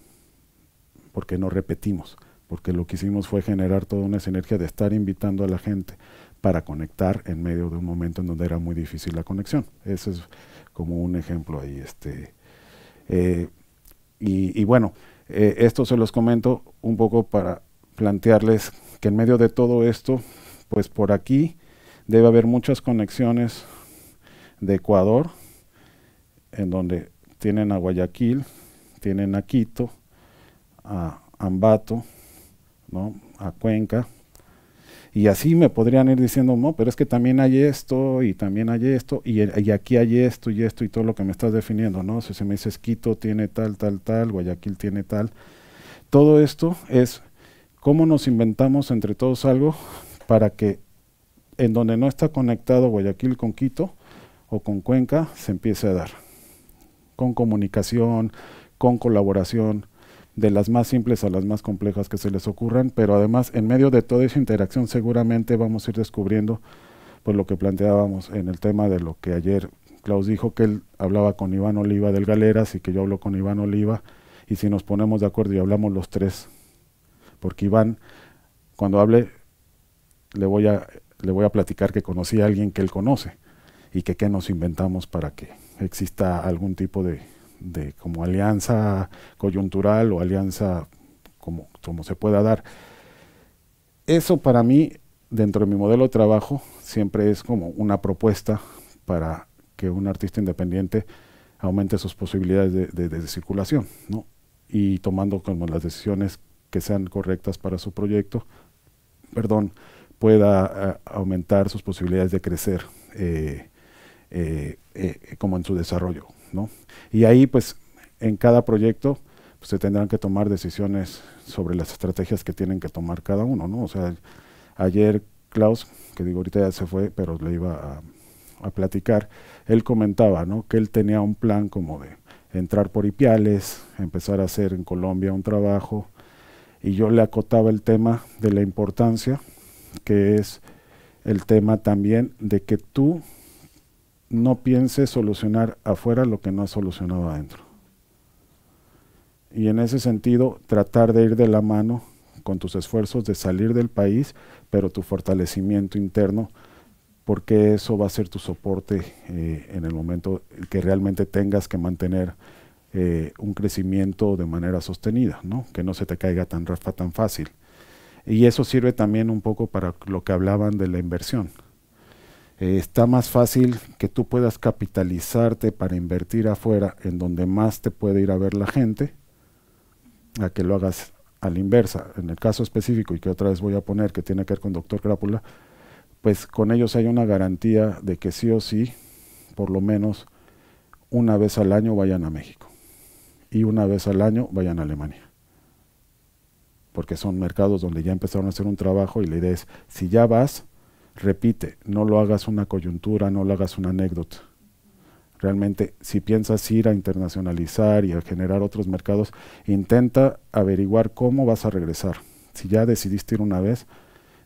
porque no repetimos, porque lo que hicimos fue generar toda una sinergia de estar invitando a la gente para conectar en medio de un momento en donde era muy difícil la conexión. Ese es como un ejemplo ahí. Y bueno, esto se los comento un poco para plantearles que en medio de todo esto, pues por aquí debe haber muchas conexiones de Ecuador, en donde tienen a Guayaquil, tienen a Quito, a Ambato, ¿no?, a Cuenca, y así me podrían ir diciendo, no, pero es que también hay esto, y también hay esto, y aquí hay esto, y esto, y todo lo que me estás definiendo, ¿no? Si se me dices Quito tiene tal, tal, tal, Guayaquil tiene tal. Todo esto es cómo nos inventamos entre todos algo para que en donde no está conectado Guayaquil con Quito o con Cuenca, se empiece a dar. Con comunicación, con colaboración, de las más simples a las más complejas que se les ocurran, pero además en medio de toda esa interacción seguramente vamos a ir descubriendo pues lo que planteábamos en el tema de lo que ayer Klaus dijo, que él hablaba con Iván Oliva del Galeras y que yo hablo con Iván Oliva, y si nos ponemos de acuerdo y hablamos los tres, porque Iván, cuando hable, le voy a platicar que conocí a alguien que él conoce y que qué nos inventamos para que exista algún tipo de como alianza coyuntural o alianza como se pueda dar. Eso para mí, dentro de mi modelo de trabajo, siempre es como una propuesta para que un artista independiente aumente sus posibilidades de circulación, ¿no? Y tomando como las decisiones que sean correctas para su proyecto, pueda aumentar sus posibilidades de crecer como en su desarrollo, ¿no? Y ahí pues en cada proyecto pues, se tendrán que tomar decisiones sobre las estrategias que tienen que tomar cada uno, ¿no? O sea, ayer Klaus, que digo ahorita ya se fue, pero le iba a platicar, él comentaba, ¿no?, que él tenía un plan como de entrar por Ipiales, empezar a hacer en Colombia un trabajo, y yo le acotaba el tema de la importancia, que es el tema también de que tú no pienses solucionar afuera lo que no has solucionado adentro. Y en ese sentido, tratar de ir de la mano con tus esfuerzos de salir del país, pero tu fortalecimiento interno, porque eso va a ser tu soporte en el momento que realmente tengas que mantener un crecimiento de manera sostenida, ¿no?, que no se te caiga tan fácil. Y eso sirve también un poco para lo que hablaban de la inversión. Está más fácil que tú puedas capitalizarte para invertir afuera, en donde más te puede ir a ver la gente, a que lo hagas a la inversa. En el caso específico, y que otra vez voy a poner, que tiene que ver con Dr. Crápula, pues con ellos hay una garantía de que sí o sí, por lo menos una vez al año vayan a México y una vez al año vayan a Alemania, porque son mercados donde ya empezaron a hacer un trabajo, y la idea es, si ya vas, repite, no lo hagas una coyuntura, no lo hagas una anécdota. Realmente, si piensas ir a internacionalizar y a generar otros mercados, intenta averiguar cómo vas a regresar. Si ya decidiste ir una vez,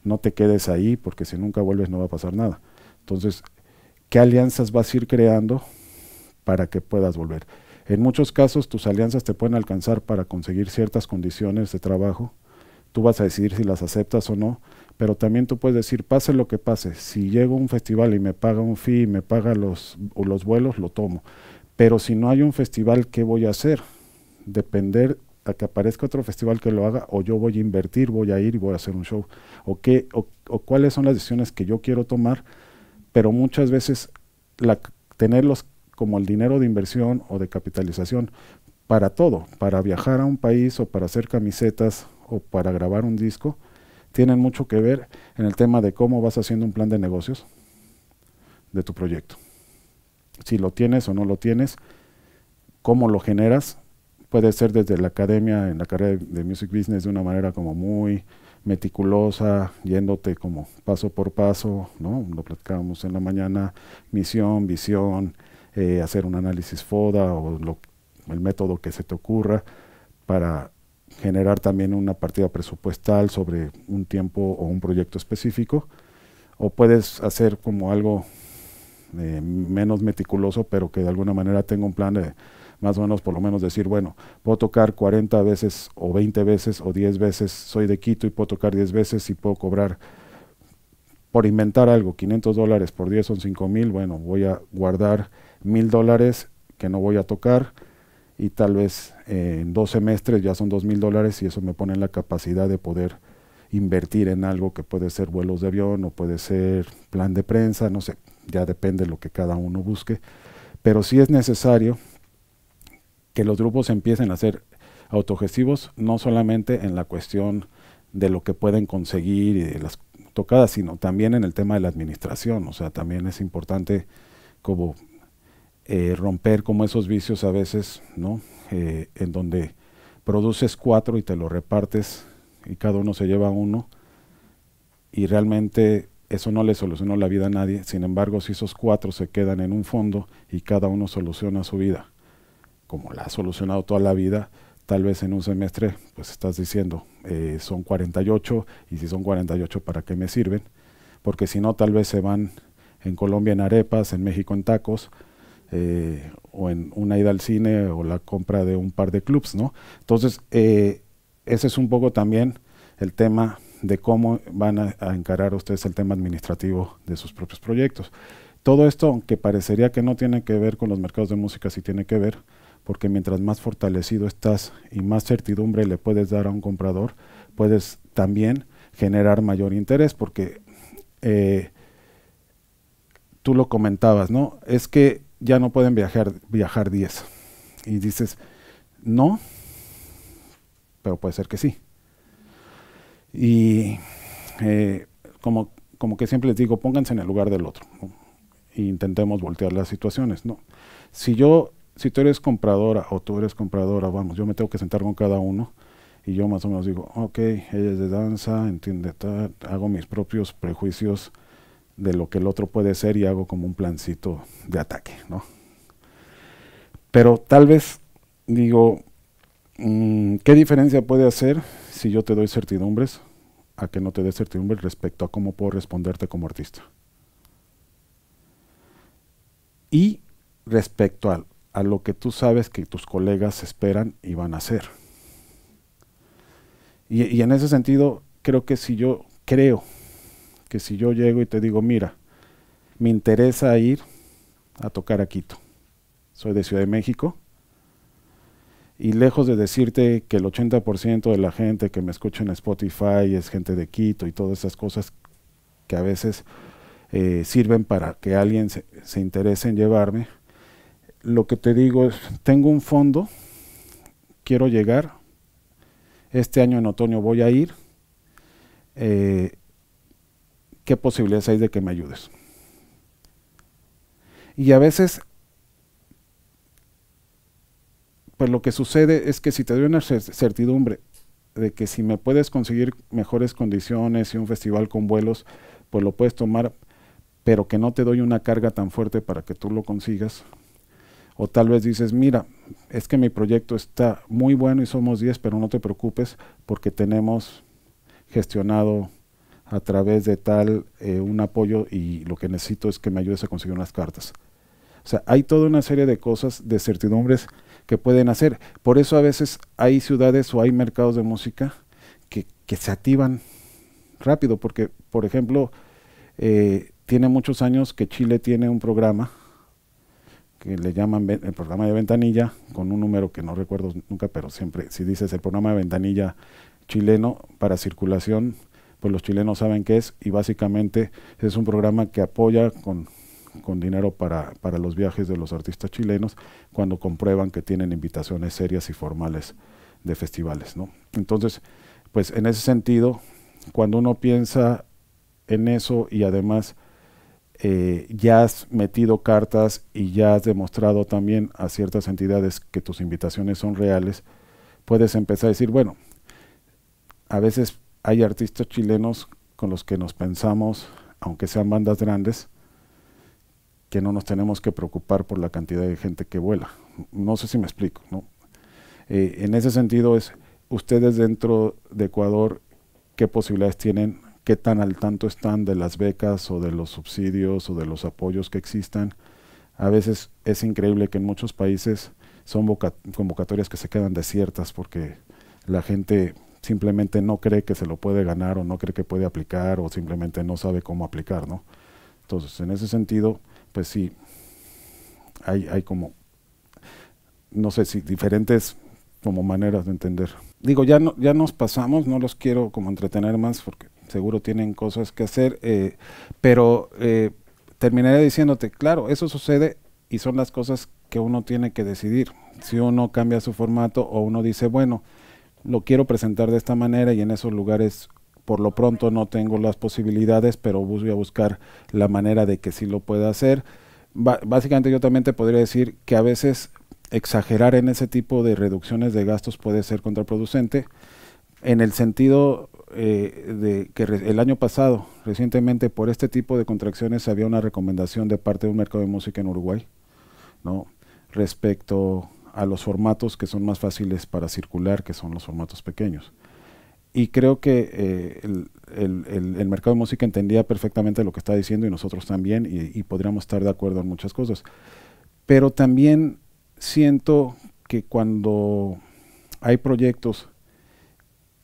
no te quedes ahí, porque si nunca vuelves no va a pasar nada. Entonces, ¿qué alianzas vas a ir creando para que puedas volver? En muchos casos, tus alianzas te pueden alcanzar para conseguir ciertas condiciones de trabajo. Tú vas a decidir si las aceptas o no, pero también tú puedes decir, pase lo que pase, si llego a un festival y me paga un fee y me paga los vuelos, lo tomo. Pero si no hay un festival, ¿qué voy a hacer? Depender a que aparezca otro festival que lo haga, o yo voy a invertir, voy a ir y voy a hacer un show. O cuáles son las decisiones que yo quiero tomar, pero muchas veces tenerlos como el dinero de inversión o de capitalización para todo, para viajar a un país o para hacer camisetas o para grabar un disco, tienen mucho que ver en el tema de cómo vas haciendo un plan de negocios de tu proyecto. Si lo tienes o no lo tienes, cómo lo generas, puede ser desde la academia, en la carrera de Music Business, de una manera como muy meticulosa, yéndote como paso por paso, ¿no? Lo platicábamos en la mañana, misión, visión, hacer un análisis FODA o el método que se te ocurra para generar también una partida presupuestal sobre un tiempo o un proyecto específico, o puedes hacer como algo menos meticuloso, pero que de alguna manera tenga un plan de más o menos por lo menos decir, bueno, puedo tocar 40 veces o 20 veces o 10 veces, soy de Quito y puedo tocar 10 veces y puedo cobrar, por inventar algo, $500 por 10 son 5,000, bueno, voy a guardar $1,000 que no voy a tocar y tal vez en 2 semestres ya son $2,000 y eso me pone en la capacidad de poder invertir en algo que puede ser vuelos de avión o puede ser plan de prensa, no sé, ya depende de lo que cada uno busque, pero sí es necesario que los grupos empiecen a ser autogestivos, no solamente en la cuestión de lo que pueden conseguir y de las tocadas, sino también en el tema de la administración. O sea, también es importante como romper como esos vicios a veces, ¿no? En donde produces 4 y te lo repartes y cada uno se lleva 1 y realmente eso no le solucionó la vida a nadie. Sin embargo, si esos 4 se quedan en un fondo y cada uno soluciona su vida como la ha solucionado toda la vida, tal vez en un semestre pues estás diciendo son 48 y si son 48 ¿para qué me sirven? Porque si no tal vez se van en Colombia en arepas, en México en tacos, o en una ida al cine o la compra de un par de clubs, ¿no? Entonces ese es un poco también el tema de cómo van a encarar ustedes el tema administrativo de sus propios proyectos. Todo esto, aunque parecería que no tiene que ver con los mercados de música, sí tiene que ver, porque mientras más fortalecido estás y más certidumbre le puedes dar a un comprador, puedes también generar mayor interés, porque tú lo comentabas, ¿no? Es que ya no pueden viajar 10. Y dices, no, pero puede ser que sí. Y como que siempre les digo, pónganse en el lugar del otro, ¿no? E intentemos voltear las situaciones, ¿no? Si tú eres compradora o tú eres compradora, vamos, yo me tengo que sentar con cada uno y yo más o menos digo, ok, ella es de danza, entiende, hago mis propios prejuicios de lo que el otro puede ser y hago como un plancito de ataque, ¿no? Pero tal vez digo, ¿qué diferencia puede hacer si yo te doy certidumbres a que no te dé certidumbre respecto a cómo puedo responderte como artista? Y respecto a lo que tú sabes que tus colegas esperan y van a hacer. Y en ese sentido, creo que si yo llego y te digo, mira, me interesa ir a tocar a Quito, soy de Ciudad de México, y lejos de decirte que el 80% de la gente que me escucha en Spotify es gente de Quito y todas esas cosas que a veces sirven para que alguien se interese en llevarme, lo que te digo es, tengo un fondo, quiero llegar, este año en otoño voy a ir, ¿qué posibilidades hay de que me ayudes? Y a veces, pues lo que sucede es que si te doy una certidumbre de que si me puedes conseguir mejores condiciones y un festival con vuelos, pues lo puedes tomar, pero que no te doy una carga tan fuerte para que tú lo consigas. O tal vez dices, mira, es que mi proyecto está muy bueno y somos 10, pero no te preocupes porque tenemos gestionado a través de tal un apoyo y lo que necesito es que me ayudes a conseguir unas cartas. O sea, hay toda una serie de cosas, de certidumbres que pueden hacer. Por eso a veces hay ciudades o hay mercados de música que se activan rápido, porque, por ejemplo, tiene muchos años que Chile tiene un programa que le llaman el programa de ventanilla, con un número que no recuerdo nunca, pero siempre, si dices el programa de ventanilla chileno para circulación, pues los chilenos saben qué es, y básicamente es un programa que apoya con dinero para los viajes de los artistas chilenos cuando comprueban que tienen invitaciones serias y formales de festivales, ¿no? Entonces, pues en ese sentido, cuando uno piensa en eso y además ya has metido cartas y ya has demostrado también a ciertas entidades que tus invitaciones son reales, puedes empezar a decir, bueno, a veces hay artistas chilenos con los que nos pensamos, aunque sean bandas grandes, que no nos tenemos que preocupar por la cantidad de gente que vuela. No sé si me explico, ¿no? En ese sentido es, ustedes dentro de Ecuador, ¿qué posibilidades tienen? ¿Qué tan al tanto están de las becas o de los subsidios o de los apoyos que existan? A veces es increíble que en muchos países son convocatorias que se quedan desiertas porque la gente simplemente no cree que se lo puede ganar o no cree que puede aplicar o simplemente no sabe cómo aplicar, ¿no? Entonces, en ese sentido, pues sí, hay como, no sé si diferentes como maneras de entender. Digo, ya nos pasamos, no los quiero como entretener más porque seguro tienen cosas que hacer, pero terminaré diciéndote, claro, eso sucede y son las cosas que uno tiene que decidir. Si uno cambia su formato o uno dice, bueno, lo quiero presentar de esta manera y en esos lugares por lo pronto no tengo las posibilidades, pero voy a buscar la manera de que sí lo pueda hacer. Básicamente yo también te podría decir que a veces exagerar en ese tipo de reducciones de gastos puede ser contraproducente, en el sentido de que el año pasado, recientemente, por este tipo de contracciones había una recomendación de parte de un mercado de música en Uruguay, ¿no?, respecto a los formatos que son más fáciles para circular, que son los formatos pequeños. Y creo que el mercado de música entendía perfectamente lo que está diciendo y nosotros también, y podríamos estar de acuerdo en muchas cosas. Pero también siento que cuando hay proyectos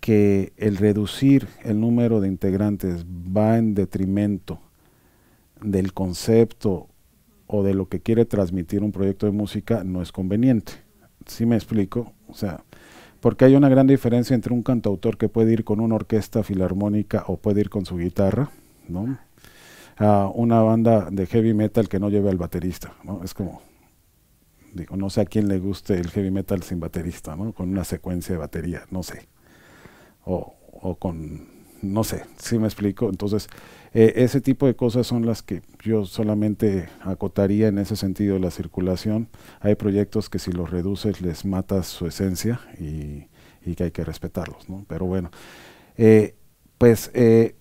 que el reducir el número de integrantes va en detrimento del concepto o de lo que quiere transmitir un proyecto de música, no es conveniente. ¿Sí me explico? O sea, porque hay una gran diferencia entre un cantautor que puede ir con una orquesta filarmónica o puede ir con su guitarra, ¿no?, a una banda de heavy metal que no lleve al baterista, ¿no? Es como, digo, no sé a quién le guste el heavy metal sin baterista, ¿no?, con una secuencia de batería, no sé, o con, no sé, ¿sí me explico? Entonces, ese tipo de cosas son las que yo solamente acotaría en ese sentido de la circulación. Hay proyectos que si los reduces les matas su esencia y que hay que respetarlos, ¿no? Pero bueno,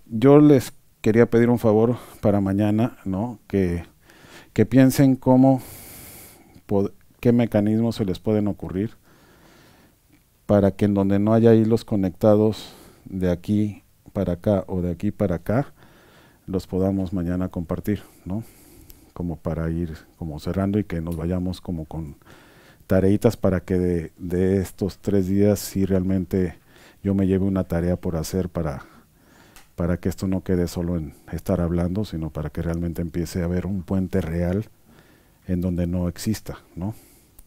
yo les quería pedir un favor para mañana, ¿no?, que piensen qué mecanismos se les pueden ocurrir para que en donde no haya hilos conectados de aquí para acá o de aquí para acá, los podamos mañana compartir, ¿no?, como para ir como cerrando y que nos vayamos como con tareitas para que de estos 3 días sí realmente yo me lleve una tarea por hacer para que esto no quede solo en estar hablando, sino para que realmente empiece a haber un puente real en donde no exista, ¿no?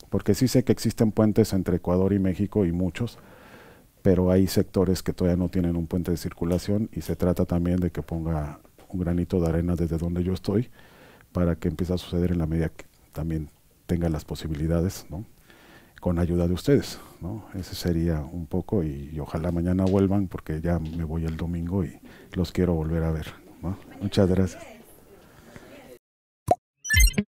Porque sí sé que existen puentes entre Ecuador y México y muchos, pero hay sectores que todavía no tienen un puente de circulación y se trata también de que ponga un granito de arena desde donde yo estoy para que empiece a suceder en la medida que también tenga las posibilidades, ¿no?, con ayuda de ustedes, ¿no? Ese sería un poco y ojalá mañana vuelvan porque ya me voy el domingo y los quiero volver a ver, ¿no? Muchas gracias.